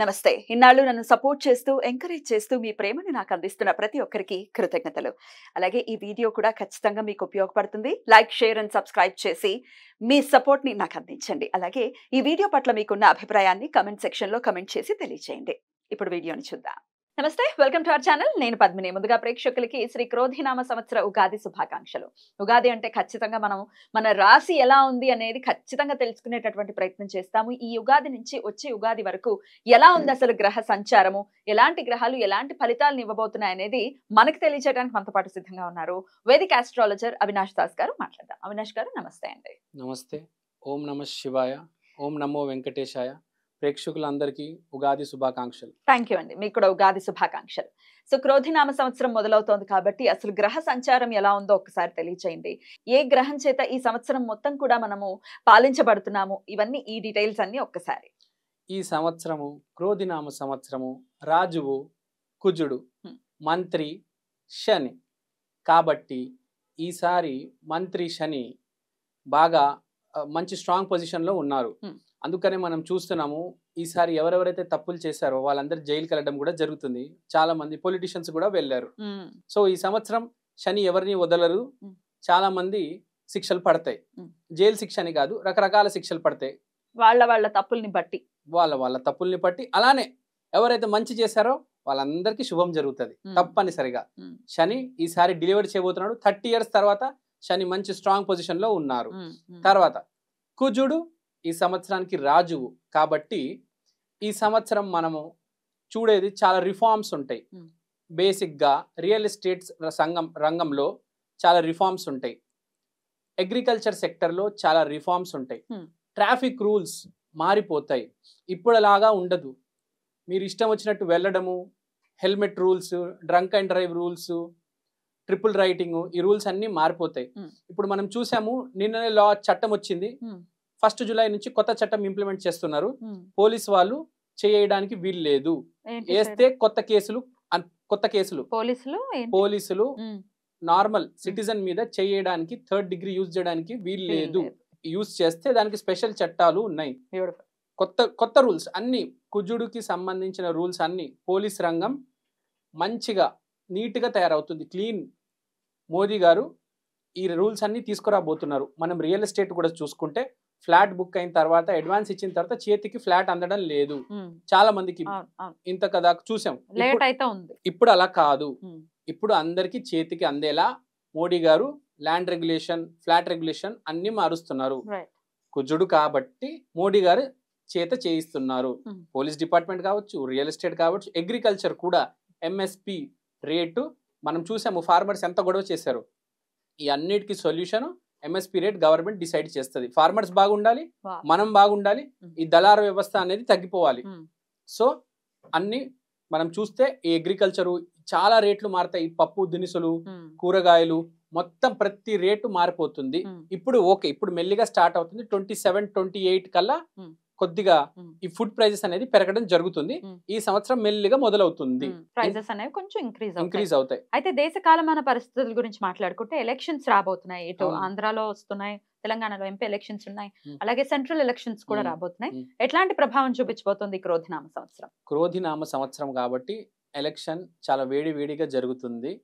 నమస్తే. ఇన్నాళ్ళు నన్ను సపోర్ట్ చేస్తూ, ఎంకరేజ్ చేస్తూ మీ ప్రేమని నాకు అందిస్తున్న ప్రతి ఒక్కరికి కృతజ్ఞతలు. అలాగే ఈ వీడియో కూడా ఖచ్చితంగా మీకు ఉపయోగపడుతుంది. లైక్, షేర్ అండ్ సబ్స్క్రైబ్ చేసి మీ సపోర్ట్‌ని నాకు అందించండి. అలాగే ఈ వీడియో పట్ల మీకున్న అభిప్రాయాన్ని కామెంట్ సెక్షన్‌లో కామెంట్ చేసి తెలియజేయండి. ఇప్పుడు వీడియోని చూద్దాం. నమస్తే, వెల్కమ్ టు అవర్ ఛానల్. నేను పద్మిని. ముందుగా ప్రేక్షకులకి శ్రీ క్రోధినామ సంవత్సర ఉగాది శుభాకాంక్షలు. ఉగాది అంటే ఖచ్చితంగా మనం మన రాశి ఎలా ఉంది అనేది ఖచ్చితంగా తెలుసుకునేటటువంటి ప్రయత్నం చేస్తాము. ఈ ఉగాది నుంచి వచ్చే ఉగాది వరకు ఎలా ఉంది అసలు గ్రహ సంచారము, ఎలాంటి గ్రహాలు ఎలాంటి ఫలితాలను ఇవ్వబోతున్నాయి అనేది మనకు తెలియజేయడానికి మనతో పాటు సిద్ధంగా ఉన్నారు వేదిక్ ఆస్ట్రాలజర్ అవినాష్ దాస్ గారు. మాట్లాడదాం. అవినాష్ గారు నమస్తే అండి. నమస్తే. ఓం నమ శివాయ, ఓం నమో వెంకటేశాయ. ప్రేక్షకులందరికీ ఉగాది శుభాకాంక్షలు. థ్యాంక్ యూ అండి. మీకు కూడా ఉగాది శుభాకాంక్షలు. సో క్రోధినామ సంవత్సరం మొదలవుతోంది కాబట్టి అసలు గ్రహ సంచారం ఎలా ఉందో ఒకసారి తెలియచేయండి. ఏ గ్రహం చేత ఈ సంవత్సరం మొత్తం కూడా మనము పాలించబడుతున్నాము, ఇవన్నీ ఈ డీటెయిల్స్ అన్ని ఒక్కసారి. ఈ సంవత్సరము క్రోధినామ సంవత్సరము, రాజువు కుజుడు, మంత్రి శని. కాబట్టి ఈసారి మంత్రి శని బాగా మంచి స్ట్రాంగ్ పొజిషన్లో ఉన్నారు. అందుకనే మనం చూస్తున్నాము ఈసారి ఎవరెవరైతే తప్పులు చేశారో వాళ్ళందరూ జైలుకి వెళ్ళడం కూడా జరుగుతుంది. చాలా మంది పొలిటీషియన్స్ కూడా వెళ్ళారు. సో ఈ సంవత్సరం శని ఎవరిని వదలరు. చాలా మంది శిక్షలు పడతాయి. జైలు శిక్ష అని కాదు, రకరకాల శిక్షలు పడతాయి వాళ్ళ తప్పుల్ని బట్టి, వాళ్ళ తప్పుల్ని బట్టి. అలానే ఎవరైతే మంచి చేశారో వాళ్ళందరికీ శుభం జరుగుతుంది తప్పనిసరిగా. శని ఈసారి డెలివరీ చేయబోతున్నాడు. 30 years తర్వాత శని మంచి స్ట్రాంగ్ పొజిషన్ లో ఉన్నారు. తర్వాత కుజుడు ఈ సంవత్సరానికి రాజువు కాబట్టి ఈ సంవత్సరం మనము చూడేది చాలా రిఫార్మ్స్ ఉంటాయి. బేసిక్ గా రియల్ ఎస్టేట్ రంగంలో చాలా రిఫార్మ్స్ ఉంటాయి. అగ్రికల్చర్ సెక్టర్ లో చాలా రిఫార్మ్స్ ఉంటాయి. ట్రాఫిక్ రూల్స్ మారిపోతాయి. ఇప్పుడులాగా ఉండదు. మీరు ఇష్టం వచ్చినట్టు వెళ్ళడము, helmet rules, drunk and drive rules, triple writing, ఈ రూల్స్ అన్ని మారిపోతాయి. ఇప్పుడు మనం చూసాము, నిన్ననే లా చట్టం వచ్చింది. 1st July నుంచి కొత్త చట్టం ఇంప్లిమెంట్ చేస్తున్నారు. పోలీస్ వాళ్ళు చేయడానికి వీలు లేదు. వేస్తే కొత్త కేసులు పోలీసులు నార్మల్ సిటిజన్ మీద చేయడానికి 3rd degree యూజ్ చేయడానికి వీలు లేదు. యూజ్ చేస్తే దానికి స్పెషల్ చట్టాలు ఉన్నాయి. కొత్త రూల్స్ అన్ని, కుజుడికి సంబంధించిన రూల్స్ అన్ని. పోలీస్ రంగం మంచిగా నీట్గా తయారవుతుంది. క్లీన్. మోదీ గారు ఈ రూల్స్ అన్ని తీసుకురాబోతున్నారు. మనం రియల్ ఎస్టేట్ కూడా చూసుకుంటే ఫ్లాట్ బుక్ అయిన తర్వాత, అడ్వాన్స్ ఇచ్చిన తర్వాత చేతికి ఫ్లాట్ అందడం లేదు. చాలా మందికి ఇంత కదా చూసాం. ఇప్పుడు అలా కాదు. ఇప్పుడు అందరికి చేతికి అందేలా మోడీ గారు ల్యాండ్ రెగ్యులేషన్, ఫ్లాట్ రెగ్యులేషన్ అన్ని మారుస్తున్నారు. కుజుడు కాబట్టి మోడీ గారు చేత చేయిస్తున్నారు. పోలీస్ డిపార్ట్మెంట్ కావచ్చు, రియల్ ఎస్టేట్ కావచ్చు, అగ్రికల్చర్ కూడా ఎంఎస్పి రేటు మనం చూసాము. ఫార్మర్స్ ఎంత గొడవ చేశారు. ఈ అన్నిటికీ solution MSP rate government decide చేస్తుంది. ఫార్మర్స్ బాగుండాలి, మనం బాగుండాలి, ఈ దళార వ్యవస్థ అనేది తగ్గిపోవాలి. సో అన్ని మనం చూస్తే ఈ అగ్రికల్చరు చాలా రేట్లు మారుతాయి. పప్పు దినుసులు, కూరగాయలు మొత్తం ప్రతి రేటు మారిపోతుంది. ఇప్పుడు మెల్లిగా స్టార్ట్ అవుతుంది. 27, 28 కల్లా కొద్దిగా ఈ ఫుడ్ ప్రైజెస్ అనేది పెరగడం జరుగుతుంది. ఈ సంవత్సరం మెల్లిగా మొదలవుతుంది. ప్రైజెస్ అనేవి కొంచెం ఇంక్రీజ్ అవుతాయి. అయితే దేశ కాలమాన పరిస్థితుల గురించి మాట్లాడుకుంటే ఎలక్షన్స్ రాబోతున్నాయి. ఇటు ఆంధ్రాలో వస్తున్నాయి, తెలంగాణలో ఎంపీ ఎలక్షన్స్ ఉన్నాయి, అలాగే సెంట్రల్ ఎలక్షన్స్ కూడా రాబోతున్నాయి. ఎట్లాంటి ప్రభావం చూపించబోతుంది క్రోధినామ సంవత్సరం? క్రోధినామ సంవత్సరం కాబట్టి ఎలక్షన్ చాలా వేడిగా జరుగుతుంది.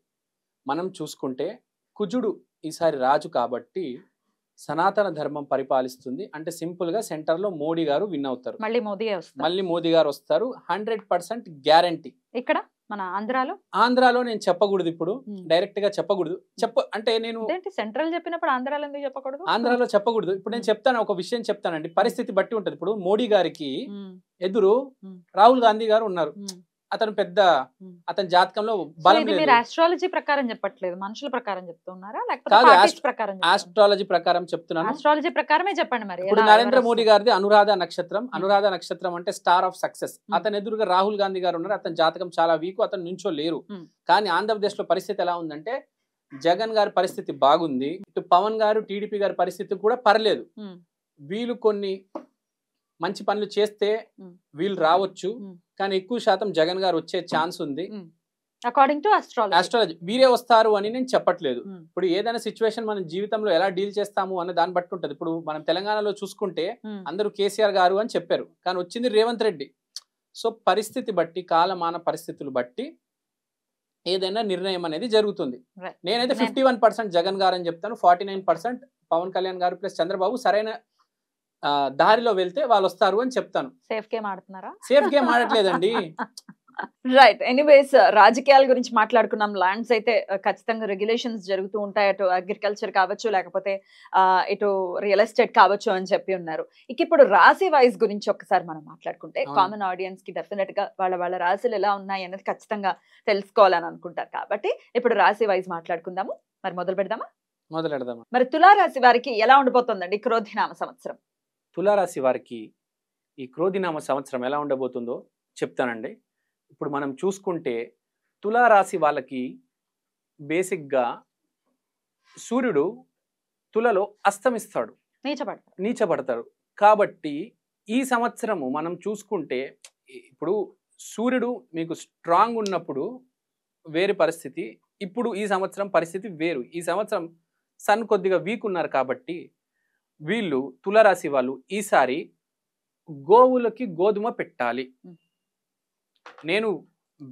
మనం చూసుకుంటే కుజుడు ఈసారి రాజు కాబట్టి సనాతన ధర్మం పరిపాలిస్తుంది. అంటే సింపుల్ గా సెంటర్ లో మోడీ గారు విన్ అవుతారు. మళ్ళీ మోదీ గారు వస్తారు. 100% గ్యారంటీ. ఇక్కడ మన ఆంధ్రాలో నేను చెప్పకూడదు. ఇప్పుడు డైరెక్ట్ గా చెప్పకూడదు. అంటే నేను సెంట్రల్ చెప్పినప్పుడు ఆంధ్రాలో ఎందుకు చెప్పకూడదు? ఆంధ్రాలో చెప్పకూడదు. ఇప్పుడు నేను చెప్తాను, ఒక విషయం చెప్తానండి. పరిస్థితి బట్టి ఉంటది. ఇప్పుడు మోడీ గారికి ఎదురు రాహుల్ గాంధీ గారు ఉన్నారు. అతను పెద్ద, అతని జాతకంలో బలం లేదు. మీరు ఆస్ట్రాలజీ ప్రకారం చెప్పట్లేదు, మనుషుల ప్రకారం చెప్తున్నారా లేకపోతే ఆస్ట్రాలజీ ప్రకారం చెప్తున్నాను. ఆస్ట్రాలజీ ప్రకారమే చెప్పండి. మరి ఇప్పుడు నరేంద్ర మోడీ గారిది అనురాధ నక్షత్రం. అనురాధ నక్షత్రం అంటే స్టార్ ఆఫ్ సక్సెస్. అతని ఎదురుగా రాహుల్ గాంధీ గారు ఉన్నారు. అతని జాతకం చాలా వీక్, అతను నుంచో లేరు. కానీ ఆంధ్రప్రదేశ్ లో పరిస్థితి ఎలా ఉందంటే, జగన్ గారి పరిస్థితి బాగుంది, ఇటు పవన్ గారు టీడీపీ గారి పరిస్థితి కూడా పర్లేదు. వీళ్ళు కొన్ని మంచి పనులు చేస్తే వీళ్ళు రావచ్చు, కానీ ఎక్కువ శాతం జగన్ గారు వచ్చే ఛాన్స్ ఉంది. అకార్డింగ్ టు ఆస్ట్రాలజీ వీరే వస్తారు అని నేను చెప్పట్లేదు. ఇప్పుడు ఏదైనా సిచ్యువేషన్ మన జీవితంలో ఎలా డీల్ చేస్తాము అనే దాన్ని బట్టి ఉంటది. ఇప్పుడు మనం తెలంగాణలో చూసుకుంటే అందరూ కేసీఆర్ గారు అని చెప్పారు, కానీ వచ్చింది రేవంత్ రెడ్డి. సో పరిస్థితి బట్టి కాలమాన పరిస్థితులు బట్టి ఏదైనా నిర్ణయం అనేది జరుగుతుంది. నేనైతే 51% జగన్ గారు అని చెప్తాను, 49% పవన్ కళ్యాణ్ గారు ప్లస్ చంద్రబాబు సరైన దారిలో వెళ్తే వాళ్ళు వస్తారు అని చెప్తాను. సేఫ్ గేమ్ ఆడుతున్నారా? సేఫ్ గేమ్ ఆడట్లేదండి. రైట్. ఎనీవేస్ రాజకీయాల గురించి మాట్లాడుకున్నాం. ల్యాండ్స్ అయితే ఖచ్చితంగా రెగ్యులేషన్స్ జరుగుతూ ఉంటాయి, అటు అగ్రికల్చర్ కావచ్చు లేకపోతే ఇటు రియల్ ఎస్టేట్ కావచ్చు అని చెప్పి ఉన్నారు. ఇక ఇప్పుడు రాశి వైజ్ గురించి ఒకసారి మనం మాట్లాడుకుంటే కామన్ ఆడియన్స్ కి డెఫినెట్ గా వాళ్ళ రాశులు ఎలా ఉన్నాయి అనేది ఖచ్చితంగా తెలుసుకోవాలని అనుకుంటారు. కాబట్టి ఇప్పుడు రాశి వైజ్ మాట్లాడుకుందాము. మరి మొదలు పెడదామా? మరి తులారాశి వారికి ఎలా ఉండబోతుందండి క్రోధినామ సంవత్సరం? తులారాశి వారికి ఈ క్రోధినామ సంవత్సరం ఎలా ఉండబోతుందో చెప్తానండి. ఇప్పుడు మనం చూసుకుంటే తులారాశి వాళ్ళకి బేసిక్గా సూర్యుడు తులలో అస్తమిస్తాడు, నీచపడతాడు. కాబట్టి ఈ సంవత్సరము మనం చూసుకుంటే ఇప్పుడు సూర్యుడు మీకు స్ట్రాంగ్ ఉన్నప్పుడు వేరే పరిస్థితి, ఇప్పుడు ఈ సంవత్సరం పరిస్థితి వేరు. ఈ సంవత్సరం సన్ కొద్దిగా వీక్ ఉన్నారు కాబట్టి వీళ్ళు తులారాశి వాళ్ళు ఈసారి గోవులకి గోధుమ పెట్టాలి. నేను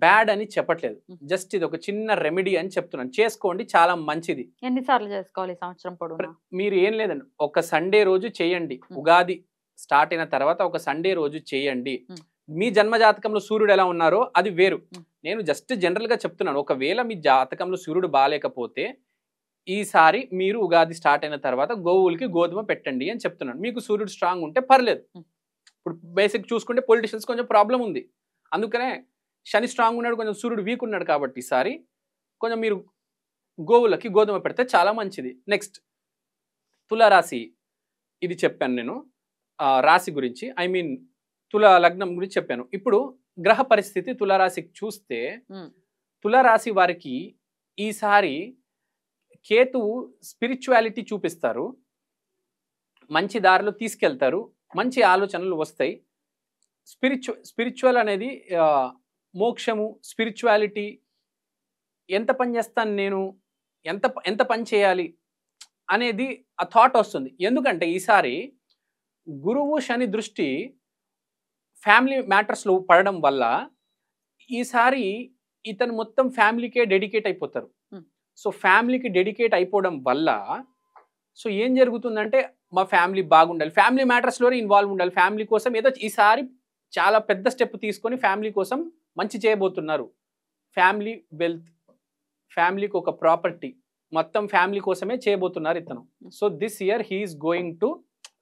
బ్యాడ్ అని చెప్పట్లేదు, జస్ట్ ఇది ఒక చిన్న రెమెడీ అని చెప్తున్నాను. చేసుకోండి, చాలా మంచిది. ఎన్నిసార్లు చేసుకోవాలి సంవత్సరం పొడవునా? మీరు ఏం లేదండి, ఒక సండే రోజు చేయండి. ఉగాది స్టార్ట్ అయిన తర్వాత ఒక సండే రోజు చేయండి. మీ జన్మ జాతకంలో సూర్యుడు ఎలా ఉన్నారో అది వేరు. నేను జస్ట్ జనరల్ గా చెప్తున్నాను. ఒకవేళ మీ జాతకంలో సూర్యుడు బాగాలేకపోతే ఈసారి మీరు ఉగాది స్టార్ట్ అయిన తర్వాత గోవులకి గోధుమ పెట్టండి అని చెప్తున్నాను. మీకు సూర్యుడు స్ట్రాంగ్ ఉంటే పర్లేదు. ఇప్పుడు బేసిక్ చూసుకుంటే పొలిటిషియన్స్ కొంచెం ప్రాబ్లం ఉంది, అందుకనే శని స్ట్రాంగ్ ఉన్నాడు, కొంచెం సూర్యుడు వీక్ ఉన్నాడు. కాబట్టి ఈసారి కొంచెం మీరు గోవులకి గోధుమ పెడితే చాలా మంచిది. నెక్స్ట్ తులారాశి, ఇది చెప్పాను నేను రాశి గురించి, ఐ మీన్ తులా లగ్నం గురించి చెప్పాను. ఇప్పుడు గ్రహ పరిస్థితి తులారాశికి చూస్తే తులారాశి వారికి ఈసారి కేతువు స్పిరిచువాలిటీ చూపిస్తారు, మంచి దారిలో తీసుకెళ్తారు, మంచి ఆలోచనలు వస్తాయి. స్పిరిచువల్ అనేది మోక్షము, స్పిరిచువాలిటీ, ఎంత పని చేస్తాను నేను, ఎంత పని చేయాలి అనేది ఆ థాట్ వస్తుంది. ఎందుకంటే ఈసారి గురువు శని దృష్టి ఫ్యామిలీ మ్యాటర్స్లో పడడం వల్ల ఈసారి ఇతను మొత్తం ఫ్యామిలీకే డెడికేట్ అయిపోతారు. సో ఫ్యామిలీకి డెడికేట్ అయిపోవడం వల్ల సో ఏం జరుగుతుందంటే మా ఫ్యామిలీ బాగుండాలి, ఫ్యామిలీ మ్యాటర్స్లోనే ఇన్వాల్వ్ ఉండాలి, ఫ్యామిలీ కోసం ఏదో ఈసారి చాలా పెద్ద స్టెప్ తీసుకొని ఫ్యామిలీ కోసం మంచి చేయబోతున్నారు. ఫ్యామిలీ వెల్త్, ఫ్యామిలీకి ఒక ప్రాపర్టీ, మొత్తం ఫ్యామిలీ కోసమే చేయబోతున్నారు ఇతను. So this year he is going to,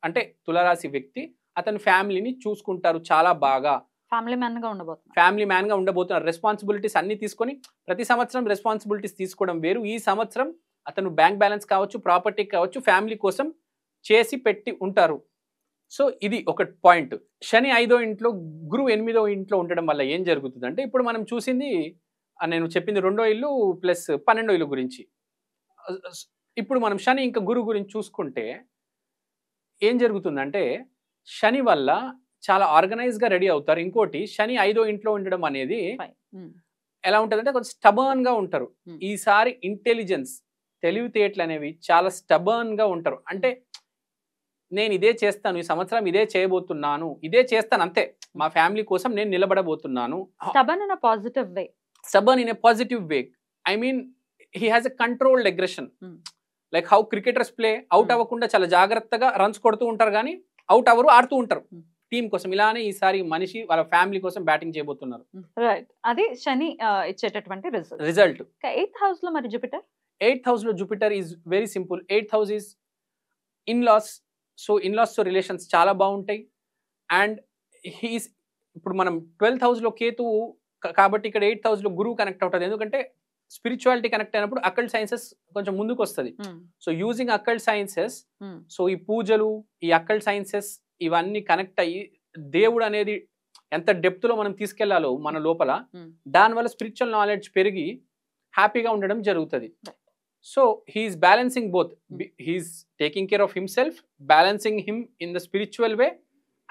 అంటే తులారాశి వ్యక్తి అతని ఫ్యామిలీని చూసుకుంటారు చాలా బాగా, ఫ్యామిలీ మ్యాన్ గా ఉండబోతున్నారు. రెస్పాన్సిబిలిటీస్ అన్ని తీసుకొని, ప్రతి సంవత్సరం రెస్పాన్సిబిలిటీస్ తీసుకోవడం వేరు, ఈ సంవత్సరం అతను బ్యాంక్ బ్యాలెన్స్ కావచ్చు, ప్రాపర్టీ కావచ్చు, ఫ్యామిలీ కోసం చేసి పెట్టి ఉంటారు. సో ఇది ఒక పాయింట్. శని 5వ ఇంట్లో, గురువు 8వ ఇంట్లో ఉండడం వల్ల ఏం జరుగుతుందంటే ఇప్పుడు మనం చూసింది, నేను చెప్పింది 2వ ఇల్లు ప్లస్ 12వ ఇల్లు గురించి. ఇప్పుడు మనం శని ఇంకా గురువు గురించి చూసుకుంటే ఏం జరుగుతుందంటే శని వల్ల చాలా ఆర్గనైజ్ గా రెడీ అవుతారు. ఇంకోటి శని 5వ ఇంట్లో ఉండడం అనేది ఎలా ఉంటుందంటే కొంచెం స్టబర్న్ గా ఉంటారు. ఈసారి ఇంటెలిజెన్స్, తెలివితేటలు అనేవి చాలా స్టబర్న్ గా ఉంటారు. అంటే నేను ఇదే చేస్తాను, ఈ సంవత్సరం ఇదే చేయబోతున్నాను, ఇదే చేస్తాను అంతే, మా ఫ్యామిలీ కోసం నేను నిలబడబోతున్నాను. Stubborn in a positive way. I mean he has a controlled aggression. Like how cricketers play, out అవ్వకుండా చాలా జాగ్రత్తగా రన్స్ కొడుతూ ఉంటారు, కానీ అవుట్ అవ్వరు, ఆడుతూ ఉంటారు టీం కోసం. ఇలానే ఈసారి మనిషి వాళ్ళ ఫ్యామిలీ కోసం బ్యాటింగ్ చేయబోతున్నారు. రైట్, అది శని ఇచ్చేటటువంటి రిజల్ట్. 8th హౌస్ లో మరి జూపిటర్, 8th హౌస్ లో Jupiter is very simple. 8th house is in laws. So in laws తో రిలేషన్స్ చాలా బాగుంటాయి. అండ్ హీస్, ఇప్పుడు మనం 12th హౌస్ లో కేతు కాబట్టి ఇక్కడ 8th హౌస్ లో గురువు కనెక్ట్ అవుతుంది. ఎందుకంటే స్పిరిచువాలిటీ కనెక్ట్ అయినప్పుడు అకల్ట్ సైన్సెస్ కొంచెం ముందుకు వస్తుంది. So using occult sciences, so ఈ పూజలు, ఈ అకల్ట్ సైన్సెస్ ఇవన్నీ కనెక్ట్ అయ్యి దేవుడు అనేది ఎంత డెప్త్ లో మనం తీసుకెళ్లాలో మన లోపల, దానివల్ల స్పిరిచువల్ నాలెడ్జ్ పెరిగి హ్యాపీగా ఉండడం జరుగుతుంది. So he is balancing both. He is taking care of himself, balancing him in the spiritual way,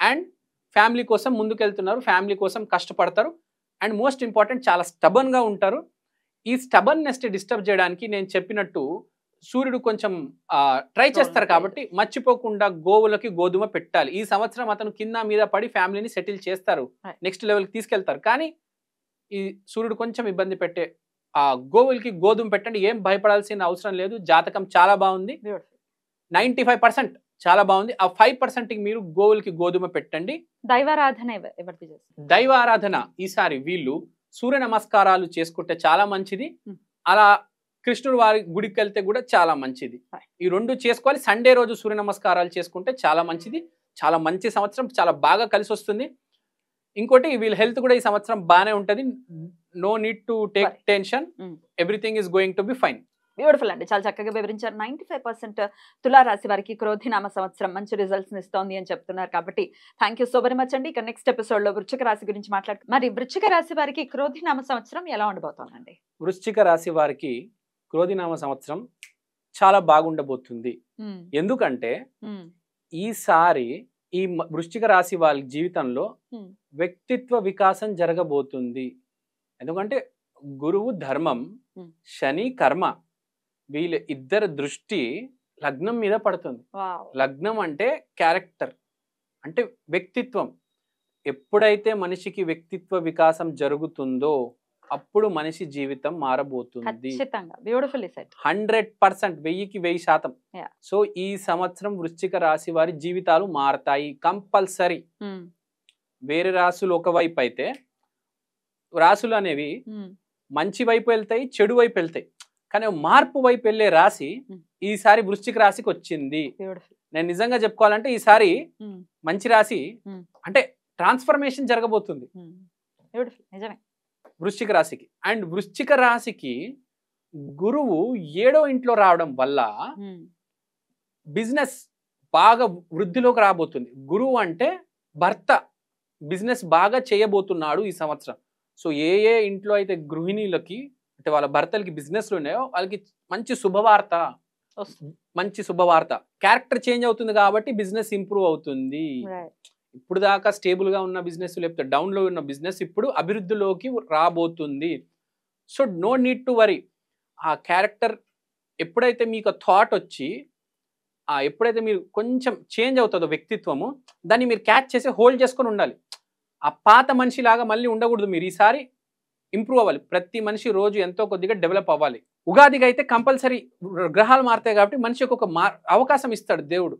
and family కోసం ముందుకెళ్తున్నారు, ఫ్యామిలీ కోసం కష్టపడతారు. అండ్ మోస్ట్ ఇంపార్టెంట్, చాలా స్టబర్న్ గా ఉంటారు. ఈ స్టబర్నెస్ డిస్టర్బ్ చేయడానికి నేను చెప్పినట్టు సూర్యుడు కొంచెం ట్రై చేస్తారు కాబట్టి మర్చిపోకుండా గోవులకి గోధుమ పెట్టాలి. ఈ సంవత్సరం అతను కింద మీద పడి ఫ్యామిలీని సెటిల్ చేస్తారు, నెక్స్ట్ లెవెల్కి తీసుకెళ్తారు. కానీ ఈ సూర్యుడు కొంచెం ఇబ్బంది పెట్టే ఆ గోవులకి గోధుమ పెట్టండి, ఏం భయపడాల్సిన అవసరం లేదు. జాతకం చాలా బాగుంది, 95% చాలా బాగుంది. ఆ 5% మీరు గోవులకి గోధుమ పెట్టండి. దైవారాధన ఎవరిది చేస్తారు? దైవారాధన ఈసారి వీళ్ళు సూర్య నమస్కారాలు చేసుకుంటే చాలా మంచిది. అలా కృష్ణుడు వారి గుడికి వెళ్తే కూడా చాలా మంచిది. ఈ రెండు చేసుకోవాలి. సండే రోజు సూర్య నమస్కారాలు చేసుకుంటే చాలా మంచిది. చాలా మంచి సంవత్సరం, చాలా బాగా కలిసి వస్తుంది. ఇంకోటి వీళ్ళ హెల్త్ కూడా ఈ సంవత్సరం బాగానే ఉంటుంది. No need to take tension, everything is going to be fine. Beautiful అండి, చాలా చక్కగా వివరించారు. 95% తులారాశి వారికి క్రోధినామ సంవత్సరం మంచి రిజల్ట్స్ ఇస్తోంది అని చెప్తున్నారు. కాబట్టి thank you so very much అండి. ఇక నెక్స్ట్ ఎపిసోడ్ లో వృశ్చిక రాశి గురించి మాట్లాడుకుందాం. మరి వృశ్చిక రాశి వారికి క్రోధినామ సంవత్సరం ఎలా ఉండబోతోందండి? వృశ్చిక రాశి వారికి క్రోధినామ సంవత్సరం చాలా బాగుండబోతుంది. ఎందుకంటే ఈసారి ఈ వృశ్చిక రాశి వాళ్ళ జీవితంలో వ్యక్తిత్వ వికాసం జరగబోతుంది. ఎందుకంటే గురువు ధర్మం, శని కర్మ, వీళ్ళ ఇద్దరు దృష్టి లగ్నం మీద పడుతుంది. లగ్నం అంటే క్యారెక్టర్, అంటే వ్యక్తిత్వం. ఎప్పుడైతే మనిషికి వ్యక్తిత్వ వికాసం జరుగుతుందో అప్పుడు మనిషి జీవితం మారబోతుంది. 100%, 1000కి 1000%. సో ఈ సంవత్సరం వృశ్చిక రాశి వారి జీవితాలు మారతాయి కంపల్సరీ. వేరే రాశులు ఒకవైపు అయితే, రాశులు అనేవి మంచి వైపు వెళ్తాయి, చెడు వైపు వెళ్తాయి. కానీ మార్పు వైపు వెళ్ళే రాశి ఈసారి వృశ్చిక రాశికి వచ్చింది. నేను నిజంగా చెప్పుకోవాలంటే ఈసారి మంచి రాశి, అంటే ట్రాన్స్ఫర్మేషన్ జరగబోతుంది వృశ్చిక రాశికి. అండ్ వృశ్చిక రాశికి గురువు 7వ ఇంట్లో రావడం వల్ల బిజినెస్ బాగా వృద్ధిలోకి రాబోతుంది. గురువు అంటే భర్త బిజినెస్ బాగా చేయబోతున్నాడు ఈ సంవత్సరం. సో ఏ ఇంట్లో అయితే గృహిణీలకి అంటే వాళ్ళ భర్తలకి బిజినెస్లు ఉన్నాయో వాళ్ళకి మంచి శుభవార్త, మంచి శుభవార్త. క్యారెక్టర్ చేంజ్ అవుతుంది కాబట్టి బిజినెస్ ఇంప్రూవ్ అవుతుంది. ఇప్పుడు దాకా స్టేబుల్ గా ఉన్న బిజినెస్, లేకపోతే డౌన్ లో ఉన్న బిజినెస్ ఇప్పుడు అభివృద్ధిలోకి రాబోతుంది. So no need to worry. ఆ క్యారెక్టర్ ఎప్పుడైతే మీకు థాట్ వచ్చి ఎప్పుడైతే మీరు కొంచెం చేంజ్ అవుతుందో వ్యక్తిత్వము, దాన్ని మీరు క్యాచ్ చేసి హోల్డ్ చేసుకొని ఉండాలి. ఆ పాత మనిషి లాగా మళ్ళీ ఉండకూడదు. మీరు ఈసారి ఇంప్రూవ్ అవ్వాలి. ప్రతి మనిషి రోజు ఎంతో కొద్దిగా డెవలప్ అవ్వాలి. ఉగాదికి అయితే కంపల్సరీ గ్రహాలు మారుతాయి కాబట్టి మనిషికి ఒక అవకాశం ఇస్తాడు దేవుడు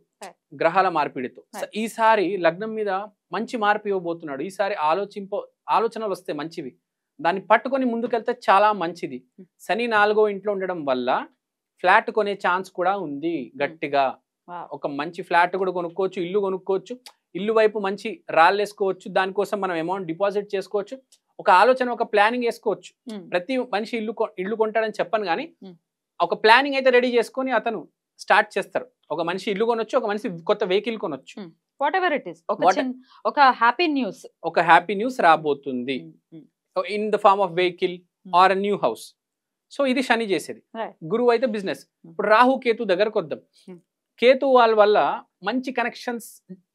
గ్రహాల మార్పిడితో. ఈసారి లగ్నం మీద మంచి మార్పు ఇవ్వబోతున్నాడు. ఈసారి ఆలోచనలు వస్తే మంచివి, దాన్ని పట్టుకొని ముందుకెళ్తే చాలా మంచిది. శని 4వ ఇంట్లో ఉండడం వల్ల ఫ్లాట్ కొనే ఛాన్స్ కూడా ఉంది గట్టిగా. ఒక మంచి ఫ్లాట్ కూడా కొనుక్కోవచ్చు, ఇల్లు కొనుక్కోవచ్చు, ఇల్లు వైపు మంచి రాళ్ళు వేసుకోవచ్చు. దానికోసం మనం అమౌంట్ డిపాజిట్ చేసుకోవచ్చు. ఒక ఆలోచన, ఒక ప్లానింగ్ వేసుకోవచ్చు. ప్రతి మనిషి ఇల్లు కొంటాడని చెప్పను, కానీ ఒక ప్లానింగ్ అయితే రెడీ చేసుకొని అతను స్టార్ట్ చేస్తారు. ఒక మనిషి ఇల్లు కొనొచ్చు, ఒక మనిషి కొత్త వెహికల్ కొనొచ్చు. వాట్ ఎవర్ ఇట్ ఈస్, ఒక హ్యాపీ న్యూస్ రాబోతుంది in the form of vehicle or new house. So ఇది శని చేసేది. గురువు అయితే బిజినెస్. ఇప్పుడు రాహు కేతు దగ్గరకు వద్దాం. కేతు వాళ్ళ వల్ల మంచి కనెక్షన్స్,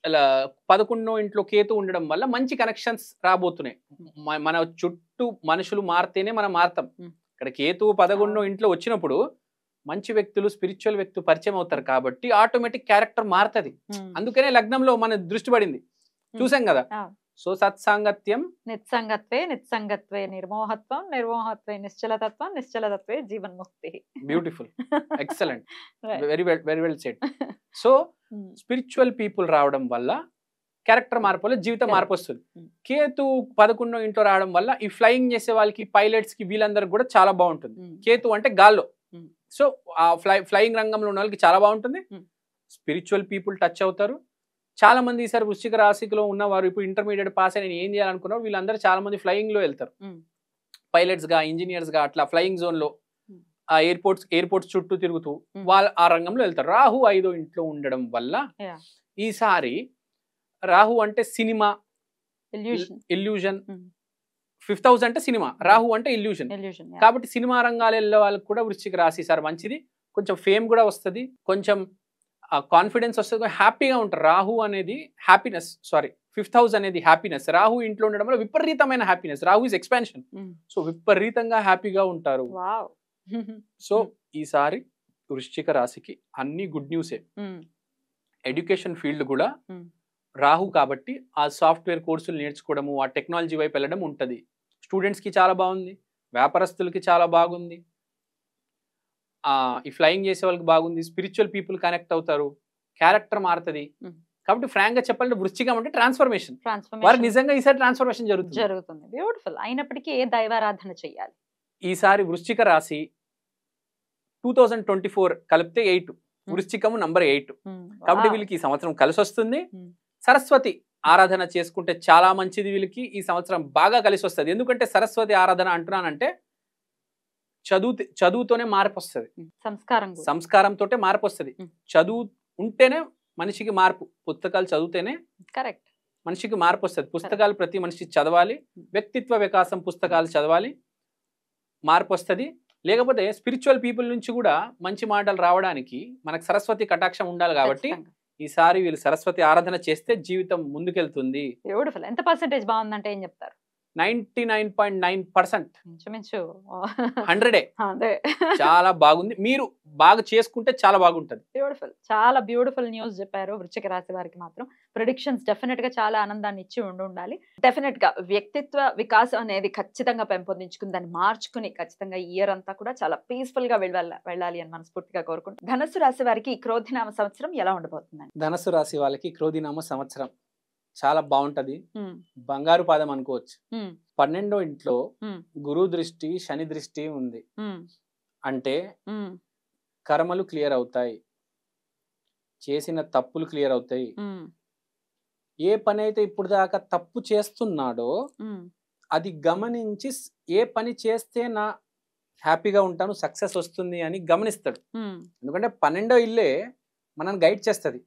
11వ ఇంట్లో కేతు ఉండడం వల్ల మంచి కనెక్షన్స్ రాబోతున్నాయి. మన చుట్టూ మనుషులు మారితేనే మనం మారుతాం. ఇక్కడ కేతు 11వ ఇంట్లో వచ్చినప్పుడు మంచి వ్యక్తులు, స్పిరిచువల్ వ్యక్తులు పరిచయం అవుతారు కాబట్టి ఆటోమేటిక్ క్యారెక్టర్ మారుతుంది. అందుకనే లగ్నంలో మన దృష్టి పడింది, చూసాం కదా. సో సత్సాంగత్యం నిత్సంగత్వే నిర్మోహత్వం, నిర్మోహత్వే నిశ్చలతత్వం, నిశ్చలతత్వే జీవన్ముక్తి. Beautiful, excellent, very well said. So spiritual people రావడం వల్ల క్యారెక్టర్ మార్పు వల్ల జీవితం మార్పు వస్తుంది. కేతు 11వ ఇంట్లో రావడం వల్ల ఈ ఫ్లయింగ్ చేసే వాళ్ళకి, పైలట్స్ కి, వీళ్ళందరికి కూడా చాలా బాగుంటుంది. కేతు అంటే గాల్లో. సో ఆ ఫ్లయింగ్ రంగంలో ఉన్న వాళ్ళకి చాలా బాగుంటుంది. స్పిరిచువల్ పీపుల్ టచ్ అవుతారు. చాలా మంది ఈసారి వృశ్చిక రాశిలో ఉన్నవారు ఇప్పుడు ఇంటర్మీడియట్ పాస్ అని ఏం చేయాలనుకున్నారు, వీళ్ళందరూ చాలా మంది ఫ్లయింగ్ లో వెళ్తారు. పైలట్స్ గా, ఇంజనీర్స్ గా, అట్లా ఫ్లయింగ్ జోన్ లో ఆ ఎయిర్పోర్ట్స్ చుట్టూ తిరుగుతూ వాళ్ళు ఆ రంగంలో వెళ్తారు. రాహు 5వ ఇంట్లో ఉండడం వల్ల ఈసారి రాహు అంటే సినిమా, ఇల్యూజన్. 5th హౌస్ అంటే సినిమా, రాహు అంటే ఇల్యూజన్. కాబట్టి సినిమా రంగాలు వెళ్ళే వాళ్ళకి కూడా వృశ్చిక రాశి సార్ మంచిది. కొంచెం ఫేమ్ కూడా వస్తుంది, కొంచెం కాన్ఫిడెన్స్ వస్తుంది, హ్యాపీగా ఉంటారు. రాహు అనేది హ్యాపీనెస్, 5th హౌస్ అనేది హ్యాపీనెస్. రాహు ఇంట్లో ఉండడం వల్ల విపరీతమైన happiness. Rahu is expansion. So విపరీతంగా హ్యాపీగా ఉంటారు. సో ఈసారి వృశ్చిక రాశికి అన్ని గుడ్ న్యూసే. ఉమ్, ఎడ్యుకేషన్ ఫీల్డ్ కూడా ఉమ్, రాహు కాబట్టి ఆ సాఫ్ట్వేర్ కోర్సులు నేర్చుకోవడము, ఆ టెక్నాలజీ వైపు వెళ్ళడం ఉంటుంది. స్టూడెంట్స్కి చాలా బాగుంది, వ్యాపారస్తులకి చాలా బాగుంది, ఈ ఫ్లయింగ్ చేసే వాళ్ళకి బాగుంది, స్పిరిచువల్ పీపుల్ కనెక్ట్ అవుతారు, క్యారెక్టర్ మారుతుంది. ఉమ్. కాబట్టి ఫ్రాంక్ గా చెప్పాలంటే వృశ్చికం అంటే ట్రాన్స్ఫర్మేషన్. వారికి ట్రాన్స్ఫర్మేషన్ నిజంగా ఈసారి ట్రాన్స్ఫర్మేషన్ జరుగుతుంది. జరుగుతుంది. బ్యూటిఫుల్. అయినప్పటికీ ఏ దైవారాధన చేయాలి? ఈసారి వృశ్చిక రాశి 2024 కలిపితే 8, వృశ్చికము నంబర్ 8. కాబట్టి వీళ్ళకి ఈ సంవత్సరం కలిసి వస్తుంది. సరస్వతి ఆరాధన చేసుకుంటే చాలా మంచిది. వీళ్ళకి ఈ సంవత్సరం బాగా కలిసి వస్తుంది. ఎందుకంటే సరస్వతి ఆరాధన అంటున్నానంటే చదువుతోనే మార్పు వస్తుంది, సంస్కారంతో మార్పు వస్తుంది. చదువు ఉంటేనే మనిషికి మార్పు. పుస్తకాలు చదివితేనే కరెక్ట్ మనిషికి మార్పు వస్తుంది. పుస్తకాలు ప్రతి మనిషి చదవాలి, వ్యక్తిత్వ వికాసం పుస్తకాలు చదవాలి, మార్పు వస్తుంది. లేకపోతే స్పిరిచువల్ పీపుల్ నుంచి కూడా మంచి మాటలు రావడానికి మనకు సరస్వతి కటాక్షం ఉండాలి. కాబట్టి ఈసారి వీళ్ళు సరస్వతి ఆరాధన చేస్తే జీవితం ముందుకెళ్తుంది. బ్యూటిఫుల్. ఎంత పర్సెంటేజ్ బాగుందంటే ఏం చెప్తారు? 99.9%. 100. చాలా బాగుంది. మీరు బాగా చేసుకుంటే చాలా బాగుంటది. బ్యూటిఫుల్. చాలా బ్యూటిఫుల్ న్యూస్ చెప్పారు. వృశ్చిక రాశి వారికి మాత్రం ప్రెడిక్షన్స్ డెఫినెట్ గా చాలా ఆనందాన్ని ఇచ్చి ఉండాలి. డెఫినెట్ గా వ్యక్తిత్వ వికాసం అనేది ఖచ్చితంగా పెంపొందించుకుని దాన్ని మార్చుకుని ఖచ్చితంగా ఈ ఇయర్ అంతా కూడా చాలా పీస్ఫుల్ గా వెళ్ళాలి అని మనస్ఫూర్తిగా కోరుకుంటున్నాను. ధనుసు రాశి వారికి ఈ క్రోధినామ సంవత్సరం ఎలా ఉండబోతుందండి? ధనుసు రాశి వాళ్ళకి క్రోధినామ సంవత్సరం చాలా బాగుంటది. బంగారు పాదం అనుకోవచ్చు. 12వ ఇంట్లో గురు దృష్టి, శని దృష్టి ఉంది. అంటే కర్మలు క్లియర్ అవుతాయి, చేసిన తప్పులు క్లియర్ అవుతాయి. ఏ పని అయితే ఇప్పుడు దాకా తప్పు చేస్తున్నాడో అది గమనించి ఏ పని చేస్తే నా హ్యాపీగా ఉంటాను, సక్సెస్ వస్తుంది అని గమనిస్తాడు. ఎందుకంటే 12వ ఇల్లే మనల్ని గైడ్ చేస్తుంది.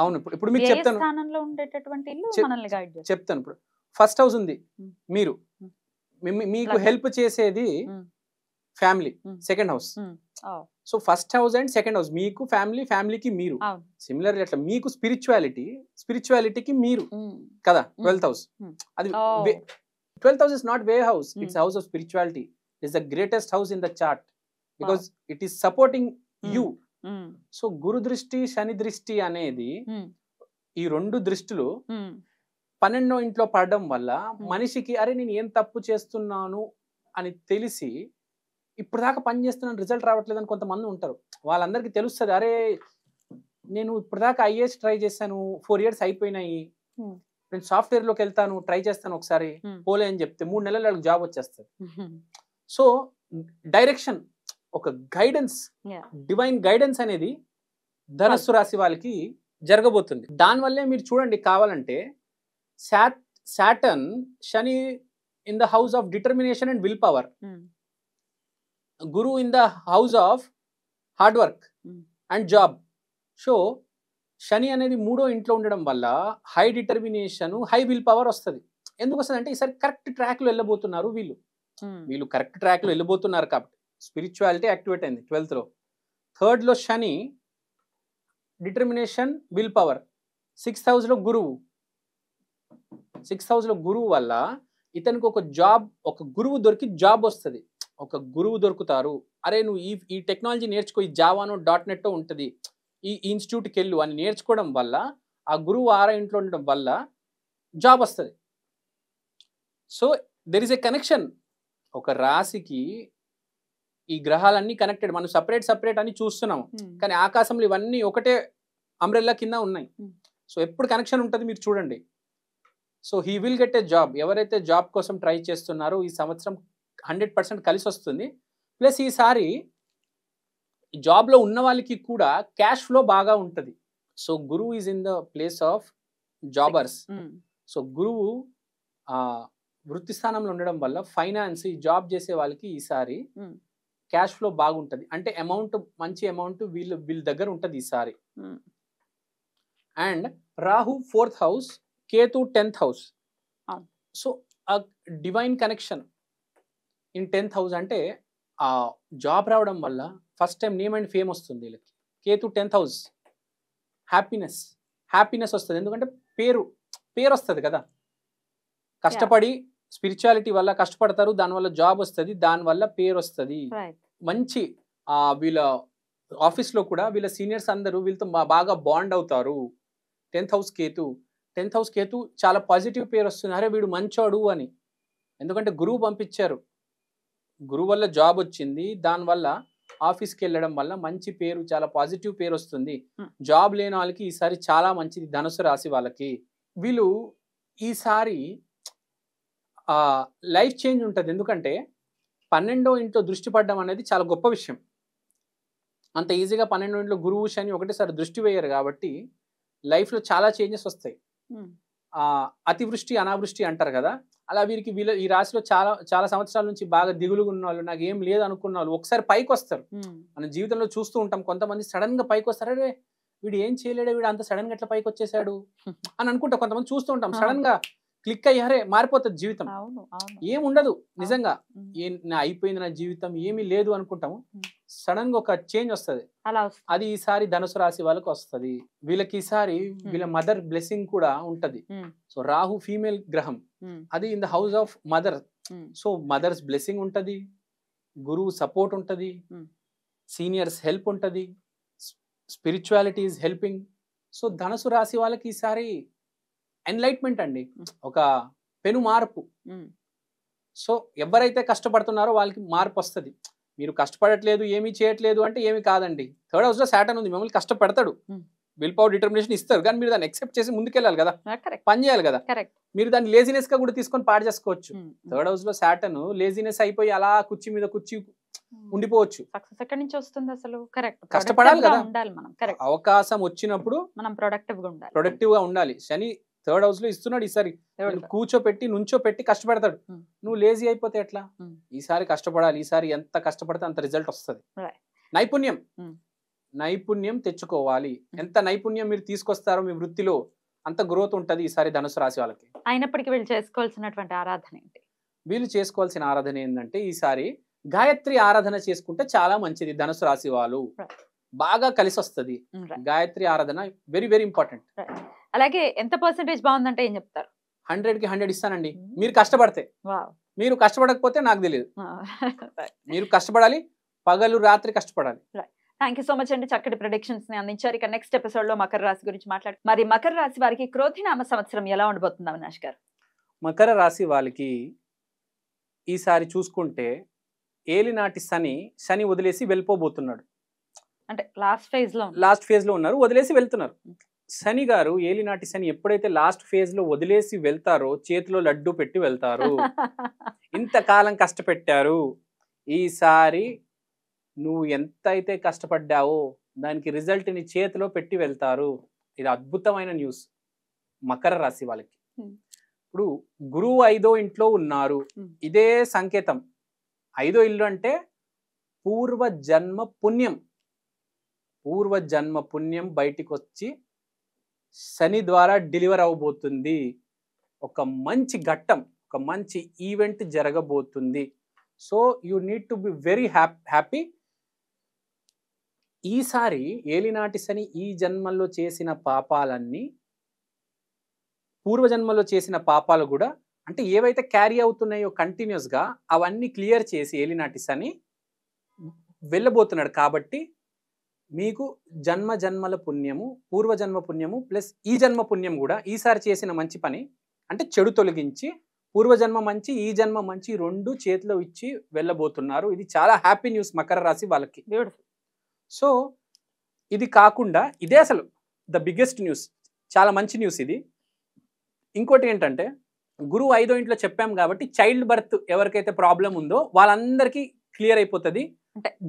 అవును, ఇప్పుడు మీకు చెప్తాను. ఇప్పుడు ఫస్ట్ హౌస్ ఉంది, మీరు మీకు హెల్ప్ చేసేది family. Second house. So first house and second house మీకు ఫ్యామిలీ, ఫ్యామిలీకి మీరు. సిమిలర్లీ అట్లా మీకు స్పిరిచువాలిటీకి మీరు కదా 12th హౌస్. అది 12th house is not way house, it's house of spirituality. It's the greatest house in the chart because it is supporting you. So Guru దృష్టి, శని దృష్టి అనేది ఈ రెండు దృష్టిలు 12వ ఇంట్లో పడడం వల్ల మనిషికి అరే నేను ఏం తప్పు చేస్తున్నాను అని తెలిసి ఇప్పుడు దాకా పని చేస్తున్నాను, రిజల్ట్ రావట్లేదు అని కొంతమంది ఉంటారు. వాళ్ళందరికీ తెలుస్తుంది, అరే నేను ఇప్పుడు దాకా ఐఏఎస్ ట్రై చేశాను, 4 years అయిపోయినాయి, నేను సాఫ్ట్వేర్ లోకి వెళ్తాను, ట్రై చేస్తాను, ఒకసారి పోలే అని చెప్తే 3 నెలలు వాళ్ళకి జాబ్ వచ్చేస్తుంది. సో డైరెక్షన్, ఒక గైడెన్స్, డివైన్ గైడెన్స్ అనేది ధనుస్సు రాశి వాళ్ళకి జరగబోతుంది. దానివల్లే మీరు చూడండి, కావాలంటే Saturn, Shani in the house of determination and will power, Guru in the house of hard work and job. So Shani అనేది 3వ ఇంట్లో ఉండడం వల్ల high determination, high will power వస్తుంది. ఎందుకు వస్తుంది అంటే ఈసారి కరెక్ట్ ట్రాక్ లో వెళ్ళబోతున్నారు వీళ్ళు కరెక్ట్ ట్రాక్ లో వెళ్ళబోతున్నారు కాబట్టి స్పిరిచువాలిటీ యాక్టివేట్ అయింది 12th లో. 3rd లో Shani, determination, will power. 6th house లో గురువు. 6th house లో గురువు వల్ల ఇతనికి ఒక గురువు దొరికి జాబ్ వస్తుంది. ఒక గురువు దొరుకుతారు, అరే నువ్వు ఈ టెక్నాలజీ నేర్చుకో, ఈ జావానో .NET ఉంటుంది, ఈ ఇన్స్టిట్యూట్కి వెళ్ళు అని నేర్చుకోవడం వల్ల ఆ గురువు 6వ ఇంట్లో ఉండడం వల్ల జాబ్ వస్తుంది. So there is a connection. ఒక రాశికి ఈ గ్రహాలన్నీ కనెక్టెడ్. మనం సపరేట్ అని చూస్తున్నాము, కానీ ఆకాశంలో ఇవన్నీ ఒకటే అంబ్రెల్లా కింద ఉన్నాయి. సో ఎప్పుడు కనెక్షన్ ఉంటుంది మీరు చూడండి. So he will get a job. ఎవరైతే జాబ్ కోసం ట్రై చేస్తున్నారో ఈ సంవత్సరం 100% కలిసి వస్తుంది. ప్లస్ ఈసారి జాబ్లో ఉన్న వాళ్ళకి కూడా క్యాష్ ఫ్లో బాగా ఉంటుంది. సో గురువు is in the place of jobbers. So గురువు వృత్తి స్థానంలో ఉండడం వల్ల ఫైనాన్స్, ఈ జాబ్ చేసే వాళ్ళకి ఈసారి క్యాష్ ఫ్లో బాగుంటది. అంటే మంచి అమౌంట్ వీళ్ళ దగ్గర ఉంటది ఈసారి. And Rahu 4th house, Ketu 10th house. So ఆ divine connection in 10th house అంటే ఆ జాబ్ రావడం వల్ల first time name and fame వస్తుంది వీళ్ళకి. కేతు 10th house, హ్యాపీనెస్ వస్తుంది. ఎందుకంటే పేరు వస్తుంది కదా. కష్టపడి స్పిరిచువాలిటీ వల్ల కష్టపడతారు, దానివల్ల జాబ్ వస్తుంది, దానివల్ల పేరు వస్తుంది, మంచి వీళ్ళ ఆఫీస్లో కూడా వీళ్ళ సీనియర్స్ అందరూ వీళ్ళతో బాగా బాండ్ అవుతారు. 10th house Ketu 10th house Ketu చాలా పాజిటివ్ పేరు వస్తుంది. అరే వీడు మంచోడు అని. ఎందుకంటే గురువు పంపించారు. గురువు వల్ల జాబ్ వచ్చింది. దానివల్ల ఆఫీస్కి వెళ్ళడం వల్ల మంచి పేరు, చాలా పాజిటివ్ పేరు వస్తుంది. జాబ్ లేని వాళ్ళకి ఈసారి చాలా మంచిది. ధనుసు రాశి వాళ్ళకి వీళ్ళు ఈసారి లైఫ్ చేంజ్ ఉంటుంది. ఎందుకంటే 12వ ఇంట్లో దృష్టి పడడం అనేది చాలా గొప్ప విషయం. అంత ఈజీగా 12వ ఇంట్లో గురువు శని ఒకటేసారి దృష్టి వేయరు కాబట్టి లైఫ్లో చాలా చేంజెస్ వస్తాయి. అతివృష్టి అనావృష్టి అంటారు కదా, అలా వీరికి ఈ రాశిలో చాలా చాలా సంవత్సరాల నుంచి బాగా దిగులుగా ఉన్న వాళ్ళు, నాకు ఏం లేదు అనుకున్న వాళ్ళు ఒకసారి పైకి వస్తారు. మన జీవితంలో చూస్తూ ఉంటాం, కొంతమంది సడన్ గా పైకి వస్తారు. అరే వీడు ఏం చేయలేడు, వీడు అంత సడన్ గా ఎట్లా పైకి వచ్చేసాడు అని అనుకుంటా. కొంతమంది చూస్తూ ఉంటాం, సడన్ గా క్లిక్ అయ్యారే మారిపోతుంది జీవితం. ఏముండదు నిజంగా, అయిపోయింది నా జీవితం, ఏమీ లేదు అనుకుంటాము. సడన్ గా ఒక చేంజ్ వస్తుంది. అది ఈసారి ధనుసు రాశి వాళ్ళకి వస్తుంది. వీళ్ళకి ఈసారి వీళ్ళ మదర్ బ్లెస్సింగ్ కూడా ఉంటది. సో రాహు ఫీమేల్ గ్రహం, అది in the house of mother. So mother's blessing ఉంటది, గురువు సపోర్ట్ ఉంటది, సీనియర్స్ హెల్ప్ ఉంటది, స్పిరిచువాలిటీ ఈజ్ హెల్పింగ్. సో ధనుసు రాశి వాళ్ళకి ఈసారి ఎన్లైట్మెంట్ అండి, ఒక పెను మార్పు. సో ఎవరైతే కష్టపడుతున్నారో వాళ్ళకి మార్పు వస్తుంది. మీరు కష్టపడట్లేదు, ఏమీ చేయట్లేదు అంటే ఏమి కాదండి. 3rd హౌస్ లో సాటర్న్ ఉంది, మిమ్మల్ని కష్టపెడతాడు, విల్ పవర్ డిటర్మినేషన్ ఇస్తారు. కానీ మీరు దాన్ని ఎక్సెప్ట్ చేసి ముందుకెళ్ళాలి కదా, పని చేయాలి కదా. మీరు దాన్ని లేజినెస్ గా కూడా తీసుకొని పాడు చేసుకోవచ్చు. 3rd హౌస్ లో సాటర్న్ లేజినెస్ అయిపోయి అలా కుర్చీ మీద కుర్చీ ఉండిపోవచ్చు. సక్సెస్ ఎక్కడి నుంచి వస్తుంది అసలు? కరెక్ట్, కష్టపడాలి కదా. మనం అవకాశం వచ్చినప్పుడు మనం ప్రొడక్టివ్ గా ఉండాలి. శని 3rd హౌస్ లో ఇస్తున్నాడు ఈసారి, కూర్చోపెట్టి నుంచోపెట్టి కష్టపడతాడు. నువ్వు లేజీ అయిపోతే ఎట్లా? ఈసారి కష్టపడాలి. ఈసారి ఎంత కష్టపడితే అంత రిజల్ట్ వస్తుంది. నైపుణ్యం తెచ్చుకోవాలి. ఎంత నైపుణ్యం మీరు తీసుకొస్తారో మీ వృత్తిలో అంత గ్రోత్ ఉంటది ఈసారి ధనుసు రాశి వాళ్ళకి. అయినప్పటికీ వీళ్ళు చేసుకోవాల్సినటువంటి ఆరాధన ఏంటి? వీళ్ళు చేసుకోవాల్సిన ఆరాధన ఏంటంటే, ఈసారి గాయత్రి ఆరాధన చేసుకుంటే చాలా మంచిది. ధనుసు రాశి వాళ్ళు బాగా కలిసి వస్తుంది. గాయత్రి ఆరాధన వెరీ వెరీ ఇంపార్టెంట్. అలాగే ఎంత పర్సెంటేజ్ బాగుందంటే ఏం చెప్తారు? 100కి 100 ఇస్తానండి. మీరు కష్టపడితే. మీరు కష్టపడకపోతే నాకు తెలియదు. మీరు కష్టపడాలి, పగలు రాత్రి కష్టపడాలి. థ్యాంక్ యూ సో మచ్ అండి, చక్కటి ప్రెడిక్షన్స్ ని అందించారు. ఇక నెక్స్ట్ ఎపిసోడ్ లో మకర రాశి గురించి మాట్లాడు. మరి మకర రాశి వారికి క్రోధినామ సంవత్సరం ఎలా ఉండబోతుంది అవినాష్ గారు? మకర రాశి వాళ్ళకి ఈసారి చూసుకుంటే ఏలినాటి శని వదిలేసి వెళ్ళిపోబోతున్నాడు. అంటే లాస్ట్ ఫేజ్ లో ఉన్నారు, వదిలేసి వెళ్తున్నారు. శని గారు ఏలినాటి శని ఎప్పుడైతే లాస్ట్ ఫేజ్ లో వదిలేసి వెళ్తారో చేతిలో లడ్డు పెట్టి వెళ్తారు. ఇంతకాలం కష్టపెట్టారు, ఈసారి నువ్వు ఎంత అయితే కష్టపడ్డావో దానికి రిజల్ట్ ని చేతిలో పెట్టి వెళ్తారు. ఇది అద్భుతమైన న్యూస్ మకర రాశి వాళ్ళకి. ఇప్పుడు గురువు 5వ ఇంట్లో ఉన్నారు, ఇదే సంకేతం. 5వ ఇల్లు అంటే పూర్వజన్మ పుణ్యం బయటికి వచ్చి శని ద్వారా డెలివర్ అవబోతుంది. ఒక మంచి ఘట్టం, ఒక మంచి ఈవెంట్ జరగబోతుంది. So you need to be very happy. ఈసారి ఏలినాటి శని ఈ జన్మల్లో చేసిన పాపాలన్నీ, పూర్వజన్మలో చేసిన పాపాలు కూడా, అంటే ఏవైతే క్యారీ అవుతున్నాయో కంటిన్యూస్ గా అవన్నీ క్లియర్ చేసి ఏలినాటి శని వెళ్ళబోతున్నాడు. కాబట్టి మీకు జన్మల పుణ్యము, పూర్వజన్మ పుణ్యము ప్లస్ ఈ జన్మ పుణ్యం కూడా ఈసారి చేసిన మంచి పని, అంటే చెడు తొలగించి పూర్వజన్మ మంచి ఈ జన్మ మంచి రెండు చేతిలో ఇచ్చి వెళ్ళబోతున్నారు. ఇది చాలా హ్యాపీ న్యూస్ మకర రాశి వాళ్ళకి. సో ఇది కాకుండా ఇదే అసలు ద బిగ్గెస్ట్ న్యూస్, చాలా మంచి న్యూస్ ఇది. ఇంకోటి ఏంటంటే, గురువు 5వ ఇంట్లో చెప్పాం కాబట్టి చైల్డ్ బర్త్ ఎవరికైతే ప్రాబ్లం ఉందో వాళ్ళందరికీ క్లియర్ అయిపోతుంది.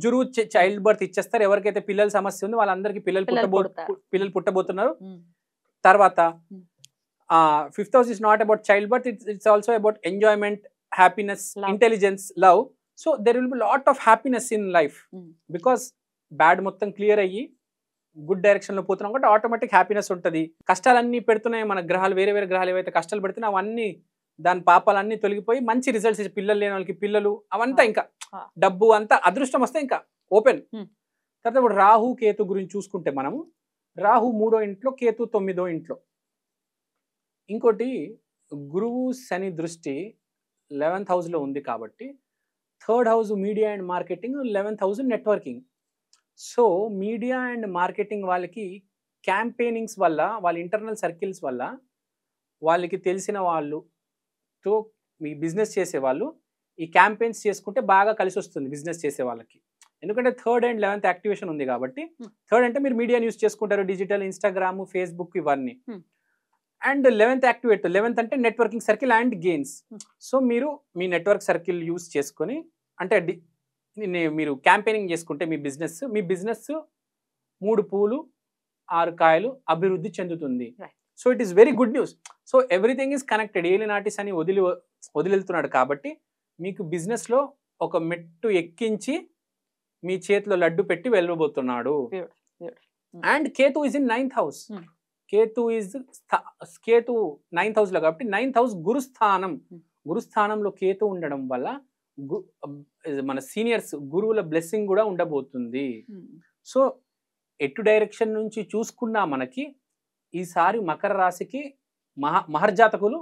గురువు చైల్డ్ బర్త్ ఇచ్చేస్తారు. ఎవరికైతే పిల్లల సమస్య ఉందో వాళ్ళందరికీ పిల్లలు పుట్టబోతున్నారు. తర్వాత 5th house is not about child birth, it's also about enjoyment, happiness, intelligence, love. So there will be lot of happiness in life because bad మొత్తం క్లియర్ అయ్యి గుడ్ డైరెక్షన్ లో పోతున్నాం కాబట్టి ఆటోమేటిక్ హ్యాపీనెస్ ఉంటుంది. కష్టాలన్నీ పెడుతున్నాయి మన గ్రహాలు, వేరే వేరే గ్రహాలు ఏవైతే కష్టాలు పెడుతున్నాయి అవన్నీ, దాని పాపాలన్నీ తొలగిపోయి మంచి రిజల్ట్స్, పిల్లలు లేని వాళ్ళకి పిల్లలు, అవంతా ఇంకా డబ్బు అంతా అదృష్టం వస్తే ఇంకా ఓపెన్. తర్వాత ఇప్పుడు రాహు కేతు గురించి చూసుకుంటే మనము, రాహు 3వ ఇంట్లో, కేతు 9వ ఇంట్లో. ఇంకోటి గురువు శని దృష్టి 11th హౌస్ లో ఉంది కాబట్టి 3rd house media and marketing, 11th house networking. So media and marketing వాళ్ళకి క్యాంపెయినింగ్స్ వల్ల వాళ్ళ ఇంటర్నల్ సర్కిల్స్ వల్ల వాళ్ళకి తెలిసిన వాళ్ళుతో మీ బిజినెస్ చేసే వాళ్ళు ఈ క్యాంపెయిన్స్ చేసుకుంటే బాగా కలిసి వస్తుంది బిజినెస్ చేసే వాళ్ళకి. ఎందుకంటే 3rd అండ్ 11th యాక్టివేషన్ ఉంది కాబట్టి. 3rd అంటే మీరు మీడియా యూస్ చేసుకుంటారు, డిజిటల్, ఇన్స్టాగ్రామ్, ఫేస్బుక్ ఇవన్నీ. అండ్ 11th యాక్టివేట్, 11th అంటే networking circle and gains. So మీరు మీ నెట్వర్క్ సర్కిల్ యూస్ చేసుకొని అంటే మీరు క్యాంపెయినింగ్ చేసుకుంటే మీ బిజినెస్ 3 పూలు 6 కాయలు అభివృద్ధి చెందుతుంది. So it is very good news. So everything is connected. ఏలినాటిస్ అని వదిలివెళ్తున్నాడు కాబట్టి మీకు బిజినెస్లో ఒక మెట్టు ఎక్కించి మీ చేతిలో లడ్డు పెట్టి వెళ్ళబోతున్నాడు. And Ketu is in 9th house. Ketu 9th house లో కాబట్టి 9th హౌస్ గురుస్థానం. గురుస్థానంలో కేతు ఉండడం వల్ల మన సీనియర్స్ గురువుల బ్లెస్సింగ్ కూడా ఉండబోతుంది. సో ఎటు డైరెక్షన్ నుంచి చూసుకున్నా మనకి ఈసారి మకర రాశికి మహర్జాతకులు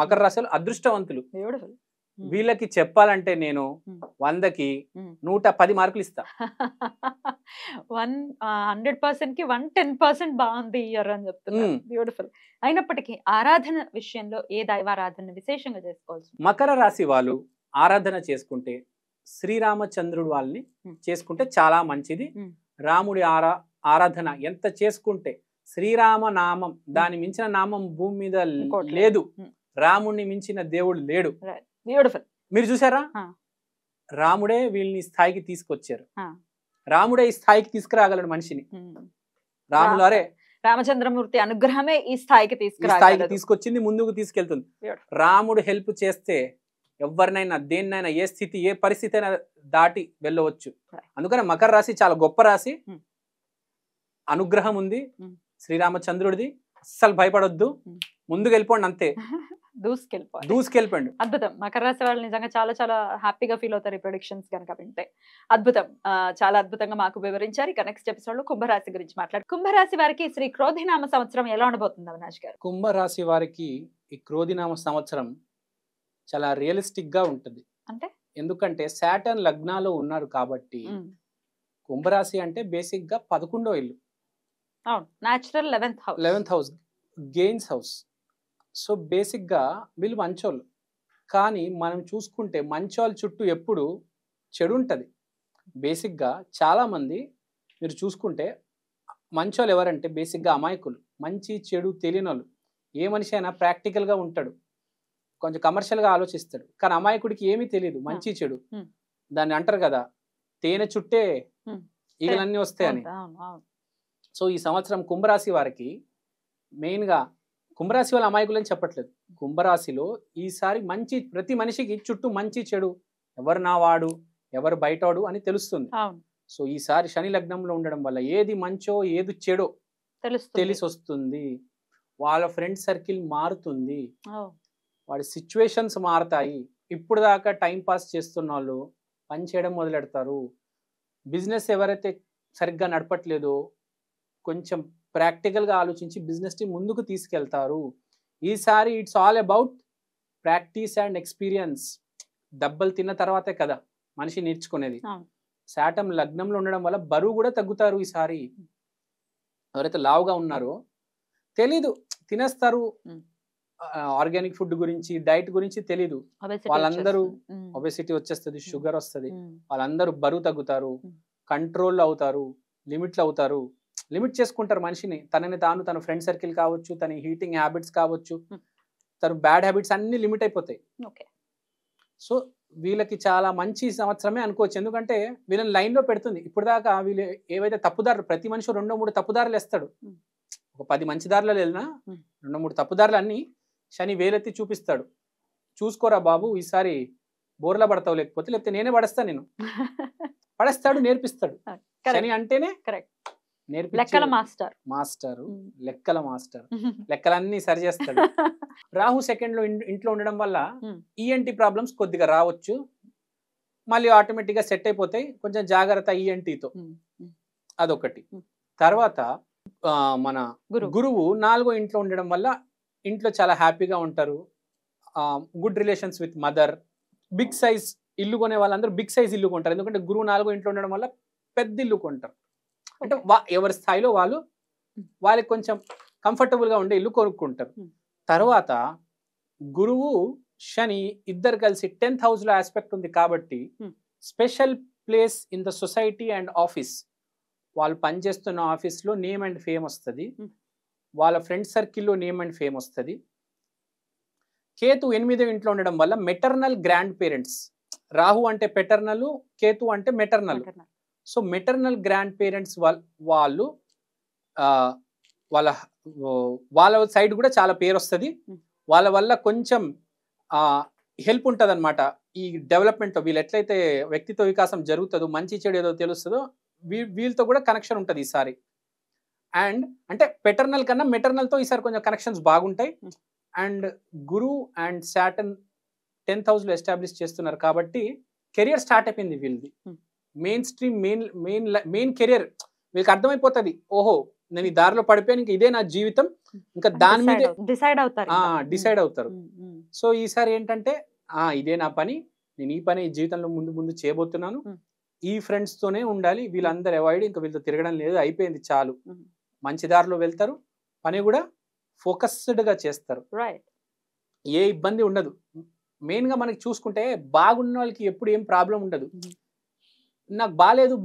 మకర రాశులు అదృష్టవంతులు. వీళ్ళకి చెప్పాలంటే నేను 100కి 110 మార్కులు ఇస్తా. 100%కి 110% బాగుంది ఇయర్ అని చెప్తున్నారు. బ్యూటిఫుల్. అయినప్పటికీ ఆరాధన విషయంలో ఏ దైవారాధన విశేషంగా చేసుకోవాల్సి? మకర రాశి వాళ్ళు ఆరాధన చేసుకుంటే శ్రీరామచంద్రుడు వాళ్ళని చేసుకుంటే చాలా మంచిది. రాముడి ఆరాధన ఎంత చేసుకుంటే శ్రీరామ నామం దాని మించిన నామం భూమి మీద లేదు. రాముడిని మించిన దేవుడు లేడు. బ్యూటిఫుల్. మీరు చూసారా, రాముడే వీళ్ళని స్థాయికి తీసుకొచ్చారు. రాముడే ఈ స్థాయికి తీసుకురాగలడు మనిషిని. రామచంద్రమూర్తి అనుగ్రహమే ఈ స్థాయికి తీసుకొచ్చింది, ముందుకు తీసుకెళ్తుంది. రాముడు హెల్ప్ చేస్తే ఎవరినైనా దేన్నైనా ఏ స్థితి ఏ పరిస్థితి అయినా దాటి వెళ్ళవచ్చు. అందుకని మకర రాశి చాలా గొప్ప రాశి. అనుగ్రహం ఉంది శ్రీరామచంద్రుడిది. అస్సలు భయపడొద్దు, ముందుకు వెళ్ళిపోండి, అంతే. దూసుకెళ్ళిపోండి. అద్భుతం. మకర రాశి వాళ్ళు నిజంగా చాలా చాలా హ్యాపీగా ఫీల్ అవుతారు ఈ ప్రొడిక్షన్స్ కనుక వింటే. అద్భుతం. చాలా అద్భుతంగా మాకు వివరించారు. ఇక నెక్స్ట్ ఎపిసోడ్ లో కుంభరాశి గురించి మాట్లాడు. కుంభరాశి వారికి శ్రీ క్రోధినామ సంవత్సరం ఎలా ఉండబోతుంది అవినాష్ గారు? కుంభరాశి వారికి ఈ క్రోధినామ సంవత్సరం చాలా రియలిస్టిక్ గా ఉంటుంది. అంటే ఎందుకంటే సాటర్న్ లగ్నాలో ఉన్నారు కాబట్టి. కుంభరాశి అంటే బేసిక్ గా 11వ ఇల్లు. Natural 11th house gains house. So basic గా వీళ్ళు మంచోళ్ళు. కానీ మనం చూసుకుంటే మంచోళ్ళ చుట్టూ ఎప్పుడు చెడు ఉంటుంది. బేసిక్ గా చాలా మంది మీరు చూసుకుంటే మంచోళ్ళు ఎవరంటే బేసిక్ గా అమాయకులు, మంచి చెడు తెలియని వాళ్ళు. ఏ మనిషి అయినా ప్రాక్టికల్ గా ఉంటాడు, కొంచెం కమర్షియల్ గా ఆలోచిస్తాడు. కానీ అమాయకుడికి ఏమీ తెలియదు మంచి చెడు. దాన్ని అంటారు కదా, తేనె చుట్టే ఈగలన్నీ వస్తాయని. సో ఈ సంవత్సరం కుంభరాశి వారికి మెయిన్ గా, కుంభరాశి వాళ్ళ అమాయకులని చెప్పట్లేదు, కుంభరాశిలో ఈసారి మంచి, ప్రతి మనిషికి చుట్టూ మంచి చెడు, ఎవరు నా వాడు ఎవరు బయటవాడు అని తెలుస్తుంది. సో ఈసారి శని లగ్నంలో ఉండడం వల్ల ఏది మంచో ఏది చెడో తెలిసి వస్తుంది. వాళ్ళ ఫ్రెండ్ సర్కిల్ మారుతుంది, వాడి సిచ్యువేషన్స్ మారుతాయి. ఇప్పుడు దాకా టైం పాస్ చేస్తున్న వాళ్ళు పని చేయడం మొదలెడతారు. బిజినెస్ ఎవరైతే సరిగ్గా నడపట్లేదో కొంచెం ప్రాక్టికల్గా ఆలోచించి బిజినెస్ని ముందుకు తీసుకెళ్తారు. ఈసారి it's all about practice and experience. దెబ్బలు తిన్న తర్వాతే కదా మనిషి నేర్చుకునేది. శాటం లగ్నంలో ఉండడం వల్ల బరువు కూడా తగ్గుతారు ఈసారి. ఎవరైతే లావుగా ఉన్నారో తెలీదు, తినేస్తారు. ఆర్గానిక్ ఫుడ్ గురించి, డైట్ గురించి తెలీదు. వాళ్ళందరూ ఒబెసిటీ వచ్చేస్తుంది, షుగర్ వస్తుంది. వాళ్ళందరూ బరువు తగ్గుతారు, కంట్రోల్ అవుతారు, లిమిట్లు అవుతారు. లిమిట్ చేసుకుంటారు మనిషిని, తనని తాను, తన ఫ్రెండ్ సర్కిల్ కావచ్చు, తన హీటింగ్ హ్యాబిట్స్ కావచ్చు, తన బ్యాడ్ హ్యాబిట్స్ అన్ని లిమిట్ అయిపోతాయి. సో వీళ్ళకి చాలా మంచి సంవత్సరమే అనుకోవచ్చు. ఎందుకంటే వీళ్ళని లైన్లో పెడుతుంది. ఇప్పుడు దాకా వీళ్ళు ఏవైతే తప్పుదారులు, ప్రతి మనిషి 2-3 తప్పుదారులు వేస్తాడు. ఒక 10 మంచి దారులు వెళ్ళినా 2-3 తప్పుదారులు అన్ని శని వేలెత్తి చూపిస్తాడు. చూసుకోరా బాబు, ఈసారి బోర్లా పడతావు, లేకపోతే నేనే పడేస్తాను, నేను పడేస్తాడు, నేర్పిస్తాడు. శని అంటేనే లెక్కల మాస్టర్, లెక్కల మాస్టర్, లెక్కలన్నీ సరి చేస్తాడు. రాహు సెకండ్ లో ఇంట్లో ఉండడం వల్ల ఈఎన్టీ ప్రాబ్లమ్స్ కొద్దిగా రావచ్చు, మళ్ళీ ఆటోమేటిక్ గా సెట్ అయిపోతాయి. కొంచెం జాగ్రత్త ఈఎన్టీతో, అదొకటి. తర్వాత మన గురువు 4వ ఇంట్లో ఉండడం వల్ల ఇంట్లో చాలా హ్యాపీగా ఉంటారు. Good relations with mother. Big size ఇల్లు కొనే వాళ్ళందరూ బిగ్ సైజ్ ఇల్లు కొంటారు. ఎందుకంటే గురువు 4వ ఇంట్లో ఉండడం వల్ల పెద్ద ఇల్లు కొంటారు. అంటే ఎవరి స్థాయిలో వాళ్ళకి కొంచెం కంఫర్టబుల్ గా ఉండే ఇల్లు కొనుక్కుంటారు. తర్వాత గురువు శని ఇద్దరు కలిసి 10th house లో ఆస్పెక్ట్ ఉంది కాబట్టి special place in the society and office, వాళ్ళు పనిచేస్తున్న ఆఫీస్లో నేమ్ అండ్ ఫేమ్ వస్తుంది, వాళ్ళ ఫ్రెండ్ సర్కిల్లో నేమ్ అండ్ ఫేమ్ వస్తుంది. కేతు 8వ ఇంట్లో ఉండడం వల్ల మెటర్నల్ గ్రాండ్ పేరెంట్స్, రాహు అంటే పెటర్నల్, కేతు అంటే maternal. So maternal grand parents వాళ్ళు వాళ్ళ సైడ్ కూడా చాలా పేరు వస్తుంది. వాళ్ళ వల్ల కొంచెం హెల్ప్ ఉంటుంది అనమాట. ఈ డెవలప్మెంట్ వీళ్ళు ఎట్లయితే వ్యక్తిత్వ వికాసం జరుగుతుందో, మంచి చెడు ఏదో తెలుస్తుందో, వీళ్ళతో కూడా కనెక్షన్ ఉంటుంది ఈసారి. అండ్ అంటే పెటర్నల్ కన్నా మెటర్నల్తో ఈసారి కొంచెం కనెక్షన్స్ బాగుంటాయి. And Guru and Saturn 10th house లో ఎస్టాబ్లిష్ చేస్తున్నారు కాబట్టి కెరియర్ స్టార్ట్ అయిపోయింది వీళ్ళది. మెయిన్ స్ట్రీమ్ మెయిన్ కెరియర్ వీళ్ళకి అర్థమైపోతుంది, ఓహో నేను ఈ దారిలో పడిపోయాను, ఇంకా ఇదే నా జీవితం, ఇంకా దాని మీద డిసైడ్ అవుతారు. సో ఈసారి ఏంటంటే ఇదే నా పని, నేను ఈ పని జీవితంలో ముందు చేయబోతున్నాను, ఈ ఫ్రెండ్స్ తోనే ఉండాలి, వీళ్ళందరూ అవాయిడ్, ఇంకా వీళ్ళతో తిరగడం లేదు, అయిపోయింది చాలు, మంచి దారిలో వెళ్తారు, పని కూడా ఫోకస్డ్ గా చేస్తారు, ఏ ఇబ్బంది ఉండదు. మెయిన్ గా మనకి చూసుకుంటే బాగున్న వాళ్ళకి ఎప్పుడు ఏం ప్రాబ్లం ఉండదు. నాకు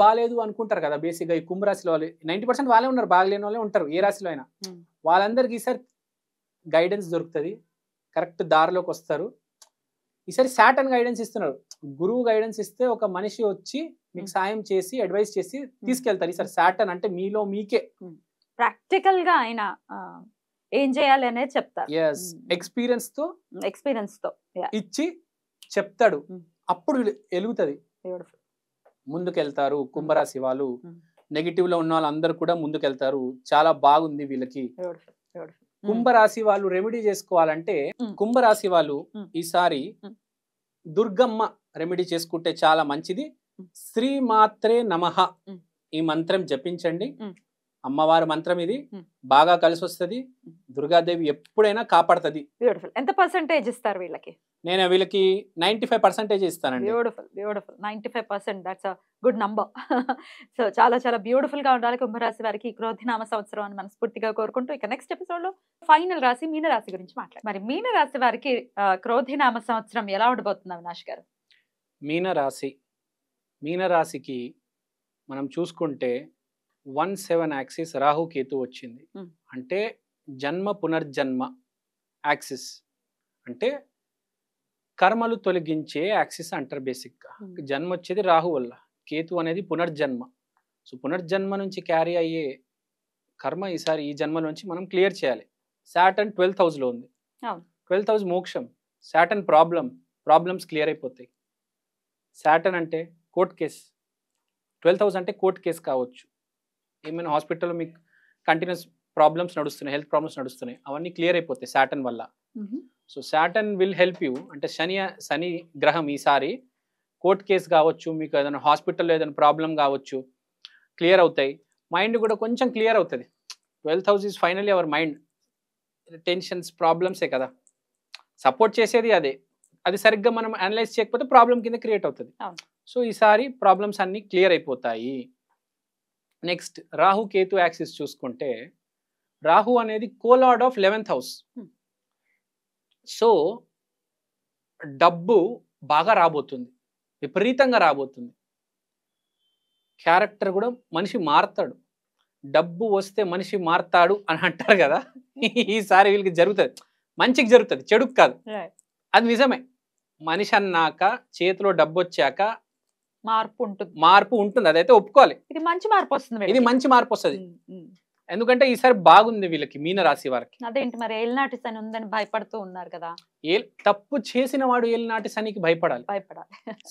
బాలేదు అనుకుంటారు కదా బేసిక్ గా. ఈ కుంభరాశిలో వాళ్ళు 90% వాళ్ళే ఉన్నారు, బాగలేని వాళ్ళే ఉంటారు ఏ రాశిలో అయినా. వాళ్ళందరికీ ఈసారి గైడెన్స్ దొరుకుతుంది, కరెక్ట్ దారిలోకి వస్తారు. ఈసారి సాటర్న్ గైడెన్స్ ఇస్తున్నారు. గురువు గైడెన్స్ ఇస్తే ఒక మనిషి వచ్చి మీకు సాయం చేసి అడ్వైస్ చేసి తీసుకెళ్తారు. ఈసారి సాటర్న్ అంటే మీలో మీకే ప్రాక్టికల్ గా ఆయన ఏం చేయాలి అనేది చెప్తారు. ఎక్స్పీరియన్స్ తో ఇచ్చి చెప్తాడు, అప్పుడు ఎలుగుతుంది, ముందుకెళ్తారు. కుంభరాశి వాళ్ళు నెగిటివ్ లో ఉన్న వాళ్ళందరూ కూడా ముందుకెళ్తారు. చాలా బాగుంది వీళ్ళకి. కుంభరాశి వాళ్ళు రెమెడీ చేసుకోవాలంటే, కుంభరాశి వాళ్ళు ఈసారి దుర్గమ్మ రెమెడీ చేసుకుంటే చాలా మంచిది. శ్రీమాత్రే నమః ఈ మంత్రం జపించండి. అమ్మవారి మంత్రం ఇది, బాగా కలిసి వస్తుంది. దుర్గాదేవి ఎప్పుడైనా కాపాడుతుంది. ఎంత పర్సెంటేజ్ ఇస్తారు వీళ్ళకి? నేను వీళ్ళకి 95% ఇస్తానండి. Beautiful 95%. That's a good number. So చాలా చాలా బ్యూటిఫుల్ గా ఉండాలి కుంభరాశి వారికి క్రోధినామ సంవత్సరం అని మనస్ఫూర్తిగా కోరుకుంటూ, ఇక నెక్స్ట్ ఎపిసోడ్ లో ఫైనల్ రాశి మీనరాశి గురించి మాట్లాడారు. మరి మీనరాశి వారికి క్రోధినామ సంవత్సరం ఎలా ఉండబోతుంది అవినాష్ గారు? మీనరాశికి మనం చూసుకుంటే 1-7 యాక్సిస్ రాహు కేతు వచ్చింది. అంటే జన్మ పునర్జన్మ యాక్సిస్, అంటే కర్మలు తొలగించే యాక్సిస్ అంటారు బేసిక్ గా. జన్మ వచ్చేది రాహు వల్ల, కేతు అనేది పునర్జన్మ. సో పునర్జన్మ నుంచి క్యారీ అయ్యే కర్మ ఈసారి ఈ జన్మ నుంచి మనం క్లియర్ చేయాలి. సాటర్న్ 12th house లో ఉంది. 12th house మోక్షం, సాటర్న్ ప్రాబ్లమ్స్ క్లియర్ అయిపోతాయి. సాటర్న్ అంటే కోర్ట్ కేస్, 12th house అంటే కోర్ట్ కేసు కావచ్చు, ఏమైనా హాస్పిటల్లో మీకు కంటిన్యూస్ ప్రాబ్లమ్స్ నడుస్తున్నాయి, హెల్త్ ప్రాబ్లమ్స్ నడుస్తున్నాయి, అవన్నీ క్లియర్ అయిపోతాయి సాటర్న్ వల్ల. So Saturn will help you. అంటే శని గ్రహం ఈసారి కోర్ట్ కేసు కావచ్చు, మీకు ఏదైనా హాస్పిటల్లో ఏదైనా ప్రాబ్లం కావచ్చు, క్లియర్ అవుతాయి. మైండ్ కూడా కొంచెం క్లియర్ అవుతుంది. 12th house is finally our mind. Tensions ప్రాబ్లమ్సే కదా, సపోర్ట్ చేసేది అదే. అది సరిగ్గా మనం అనలైజ్ చేయకపోతే ప్రాబ్లం కింద క్రియేట్ అవుతుంది. సో ఈసారి ప్రాబ్లమ్స్ అన్నీ క్లియర్ అయిపోతాయి. నెక్స్ట్ రాహు కేతు యాక్సిస్ చూసుకుంటే, రాహు అనేది కోలార్డ్ ఆఫ్ 11th house. సో డబ్బు బాగా రాబోతుంది, విపరీతంగా రాబోతుంది. క్యారెక్టర్ కూడా మనిషి మారుతాడు, డబ్బు వస్తే మనిషి మారుతాడు అని అంటారు కదా. ఈసారి వీళ్ళకి జరుగుతుంది, మంచికి జరుగుతుంది, చెడుకు కాదు. అది నిజమే. మనిషి అన్నాక చేతిలో డబ్బు వచ్చాక మార్పు ఉంటుంది, అదైతే ఒప్పుకోవాలి. ఇది మంచి మార్పు వస్తుంది. ఎందుకంటే ఈసారి బాగుంది వీళ్ళకి, మీనరాశి వారికి. అదేంటి మరి ఏలినాటి శని ఉందని భయపడుతూ ఉన్నారు కదా. తప్పు చేసిన వాడు ఏలినాటి శనికి భయపడాలి.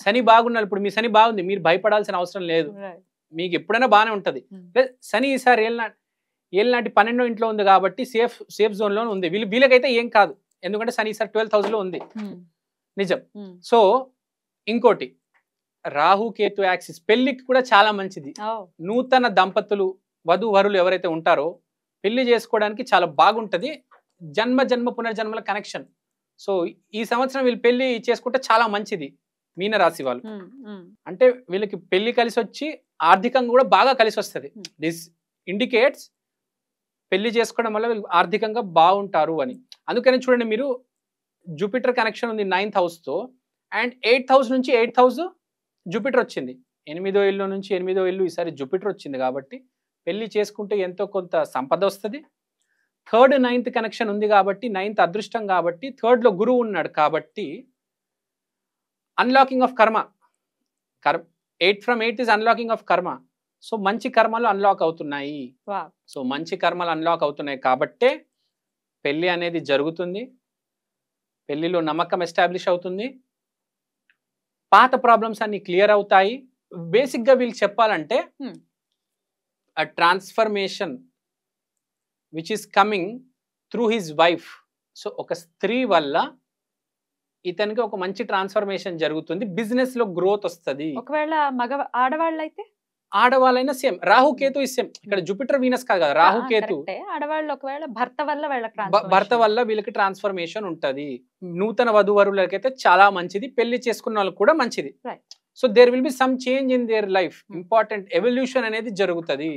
శని బాగున్నారు, ఇప్పుడు మీ శని బాగుంది, మీరు భయపడాల్సిన అవసరం లేదు, మీకు ఎప్పుడైనా బాగానే ఉంటది. శని ఈసారి ఏలినాటి 12వ ఇంట్లో ఉంది కాబట్టి సేఫ్ జోన్ లో ఉంది. వీళ్ళకైతే ఏం కాదు, ఎందుకంటే శని ఈసారి 12th house లో ఉంది, నిజం. సో ఇంకోటి రాహు కేతు యాక్సిస్ పెళ్లికి కూడా చాలా మంచిది. నూతన దంపతులు వధూవరులు ఎవరైతే ఉంటారో పెళ్లి చేసుకోవడానికి చాలా బాగుంటది. జన్మ పునర్జన్మల కనెక్షన్. సో ఈ సంవత్సరం వీళ్ళు పెళ్లి చేసుకుంటే చాలా మంచిది మీనరాశి వాళ్ళు. అంటే వీళ్ళకి పెళ్లి కలిసి వచ్చి ఆర్థికంగా కూడా బాగా కలిసి వస్తుంది. దిస్ ఇండికేట్స్ పెళ్లి చేసుకోవడం వల్ల వీళ్ళు ఆర్థికంగా బాగుంటారు అని. అందుకని చూడండి, మీరు జూపిటర్ కనెక్షన్ ఉంది 9th హౌస్తో, అండ్ 8th హౌస్ నుంచి 8th హౌస్ జూపిటర్ వచ్చింది. 8వ ఇల్లు నుంచి 8వ ఇల్లు ఈసారి జూపిటర్ వచ్చింది కాబట్టి పెళ్లి చేసుకుంటే ఎంతో కొంత సంపద వస్తుంది. 3rd 9th కనెక్షన్ ఉంది కాబట్టి 9th అదృష్టం కాబట్టి 3rd లో గురువు ఉన్నాడు కాబట్టి అన్లాకింగ్ ఆఫ్ కర్మ. 8 from 8 ఇస్ అన్లాకింగ్ ఆఫ్ కర్మ. సో మంచి కర్మలు అన్లాక్ అవుతున్నాయి. సో మంచి కర్మలు అన్లాక్ అవుతున్నాయి కాబట్టే పెళ్లి అనేది జరుగుతుంది. పెళ్లిలో నమ్మకం ఎస్టాబ్లిష్ అవుతుంది. పాత ప్రాబ్లమ్స్ అన్ని క్లియర్ అవుతాయి. బేసిక్ గా వీళ్ళకి చెప్పాలంటే a transformation which is coming through his wife. So ఒక స్త్రీ వల్ల ఇతనికి ఒక మంచి ట్రాన్స్ఫర్మేషన్ జరుగుతుంది. బిజినెస్ లో గ్రోత్ వస్తుంది. ఒకవేళ ఆడవాళ్ళు అయితే ఆడవాళ్ళైనా సేమ్. రాహుకేతు సేమ్. ఇక్కడ జూపిటర్ వీనస్ కాదు కదా, రాహుకేతు. ఆడవాళ్ళు ఒకవేళ భర్త వల్ల వీళ్ళకి ట్రాన్స్ఫర్మేషన్ ఉంటది. నూతన వధువరులకైతే చాలా మంచిది. పెళ్లి చేసుకున్న వాళ్ళకి కూడా మంచిది. So there will be some change in their life. Important evolution అనేది జరుగుతుంది.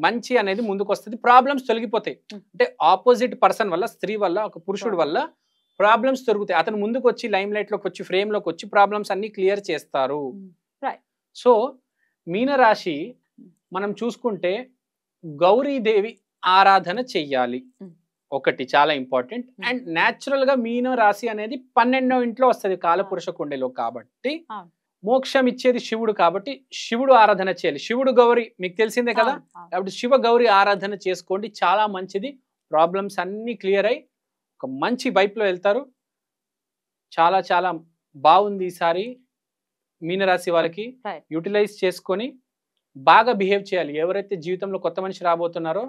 మంచి అనేది ముందుకు వస్తుంది. ప్రాబ్లమ్స్ తొలగిపోతాయి. అంటే ఆపోజిట్ పర్సన్ వల్ల, స్త్రీ వల్ల, ఒక పురుషుడు వల్ల ప్రాబ్లమ్స్ దొరుకుతాయి. అతను ముందుకు వచ్చి లైమ్ లైట్ లోకి వచ్చి ఫ్రేమ్ లోకి వచ్చి ప్రాబ్లమ్స్ అన్ని క్లియర్ చేస్తారు. సో మీనరాశి మనం చూసుకుంటే గౌరీదేవి ఆరాధన చెయ్యాలి. ఒకటి చాలా ఇంపార్టెంట్. అండ్ న్యాచురల్ గా మీనరాశి అనేది 12వ ఇంట్లో వస్తుంది కాలపురుష కుండెలో కాబట్టి మోక్షం ఇచ్చేది శివుడు కాబట్టి శివుడు ఆరాధన చేయాలి. శివుడు గౌరీ మీకు తెలిసిందే కదా, కాబట్టి శివ గౌరీ ఆరాధన చేసుకోండి, చాలా మంచిది. ప్రాబ్లమ్స్ అన్ని క్లియర్ అయి ఒక మంచి వైపులో వెళ్తారు. చాలా చాలా బాగుంది ఈసారి మీనరాశి వాళ్ళకి. యూటిలైజ్ చేసుకొని బాగా బిహేవ్ చేయాలి. ఎవరైతే జీవితంలో కొత్త మనిషి రాబోతున్నారో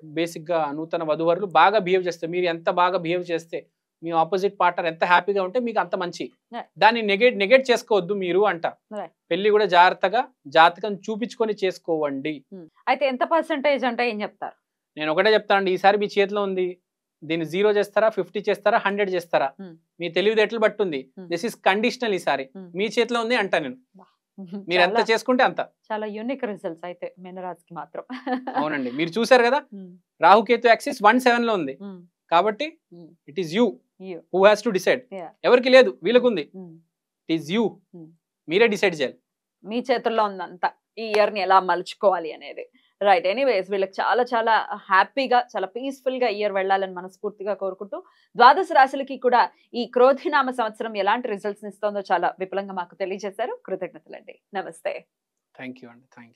బేసిక్ గా నూతన వధువరులు బాగా బిహేవ్ చేస్తే, మీరు ఎంత బాగా బిహేవ్ చేస్తే, మీ ఆపోజిట్ పార్ట్నర్ ఎంత హ్యాపీగా ఉంటే మీకు అంత మంచి. దాన్ని నెగెట్ చేసుకోవద్దు మీరు అంట. పెళ్లి కూడా జాగ్రత్తగా జాతకం చూపించుకొని చేసుకోవండి. అయితే ఎంత పర్సెంటేజ్ అంటే ఏం చెప్తారు? నేను ఒకటే చెప్తానండి, ఈసారి మీ చేతిలో ఉంది. దీన్ని 0 చేస్తారా, 50 చేస్తారా, 100 చేస్తారా, మీ తెలివితేటలు బట్టి ఉంది. This is conditional. ఈసారి మీ చేతిలో ఉంది అంట నేను. మీరు ఎంత చేసుకుంటే అంత. చాలా యూనిక్ రిజల్ట్స్ అయితే మీనరాశికి మాత్రం. అవునండి, మీరు చూసారు కదా, రాహుకేతు యాక్సిస్ 1/7 లో ఉంది కాబట్టి it is you who has to decide. ఎవరికి లేదు, వీళ్ళకుంది. It is you. మీరే డిసైడ్ చేయాలి. మీ చేతుల్లో ఉందంతా ఈ ఇయర్ ని ఎలా మలుచుకోవాలి అనేది. రైట్. ఎనీవేస్ వీళ్ళకి చాలా చాలా హ్యాపీగా, చాలా పీస్ఫుల్ గా ఇయర్ వెళ్ళాలని మనస్ఫూర్తిగా కోరుకుంటూ, ద్వాదశ రాశులకి కూడా ఈ క్రోధినామ సంవత్సరం ఎలాంటి రిజల్ట్స్ ఇస్తుందో చాలా విపులంగా మాకు తెలియజేశారు. కృతజ్ఞతలండి. నమస్తే. థ్యాంక్ యూ అండి. Thank you.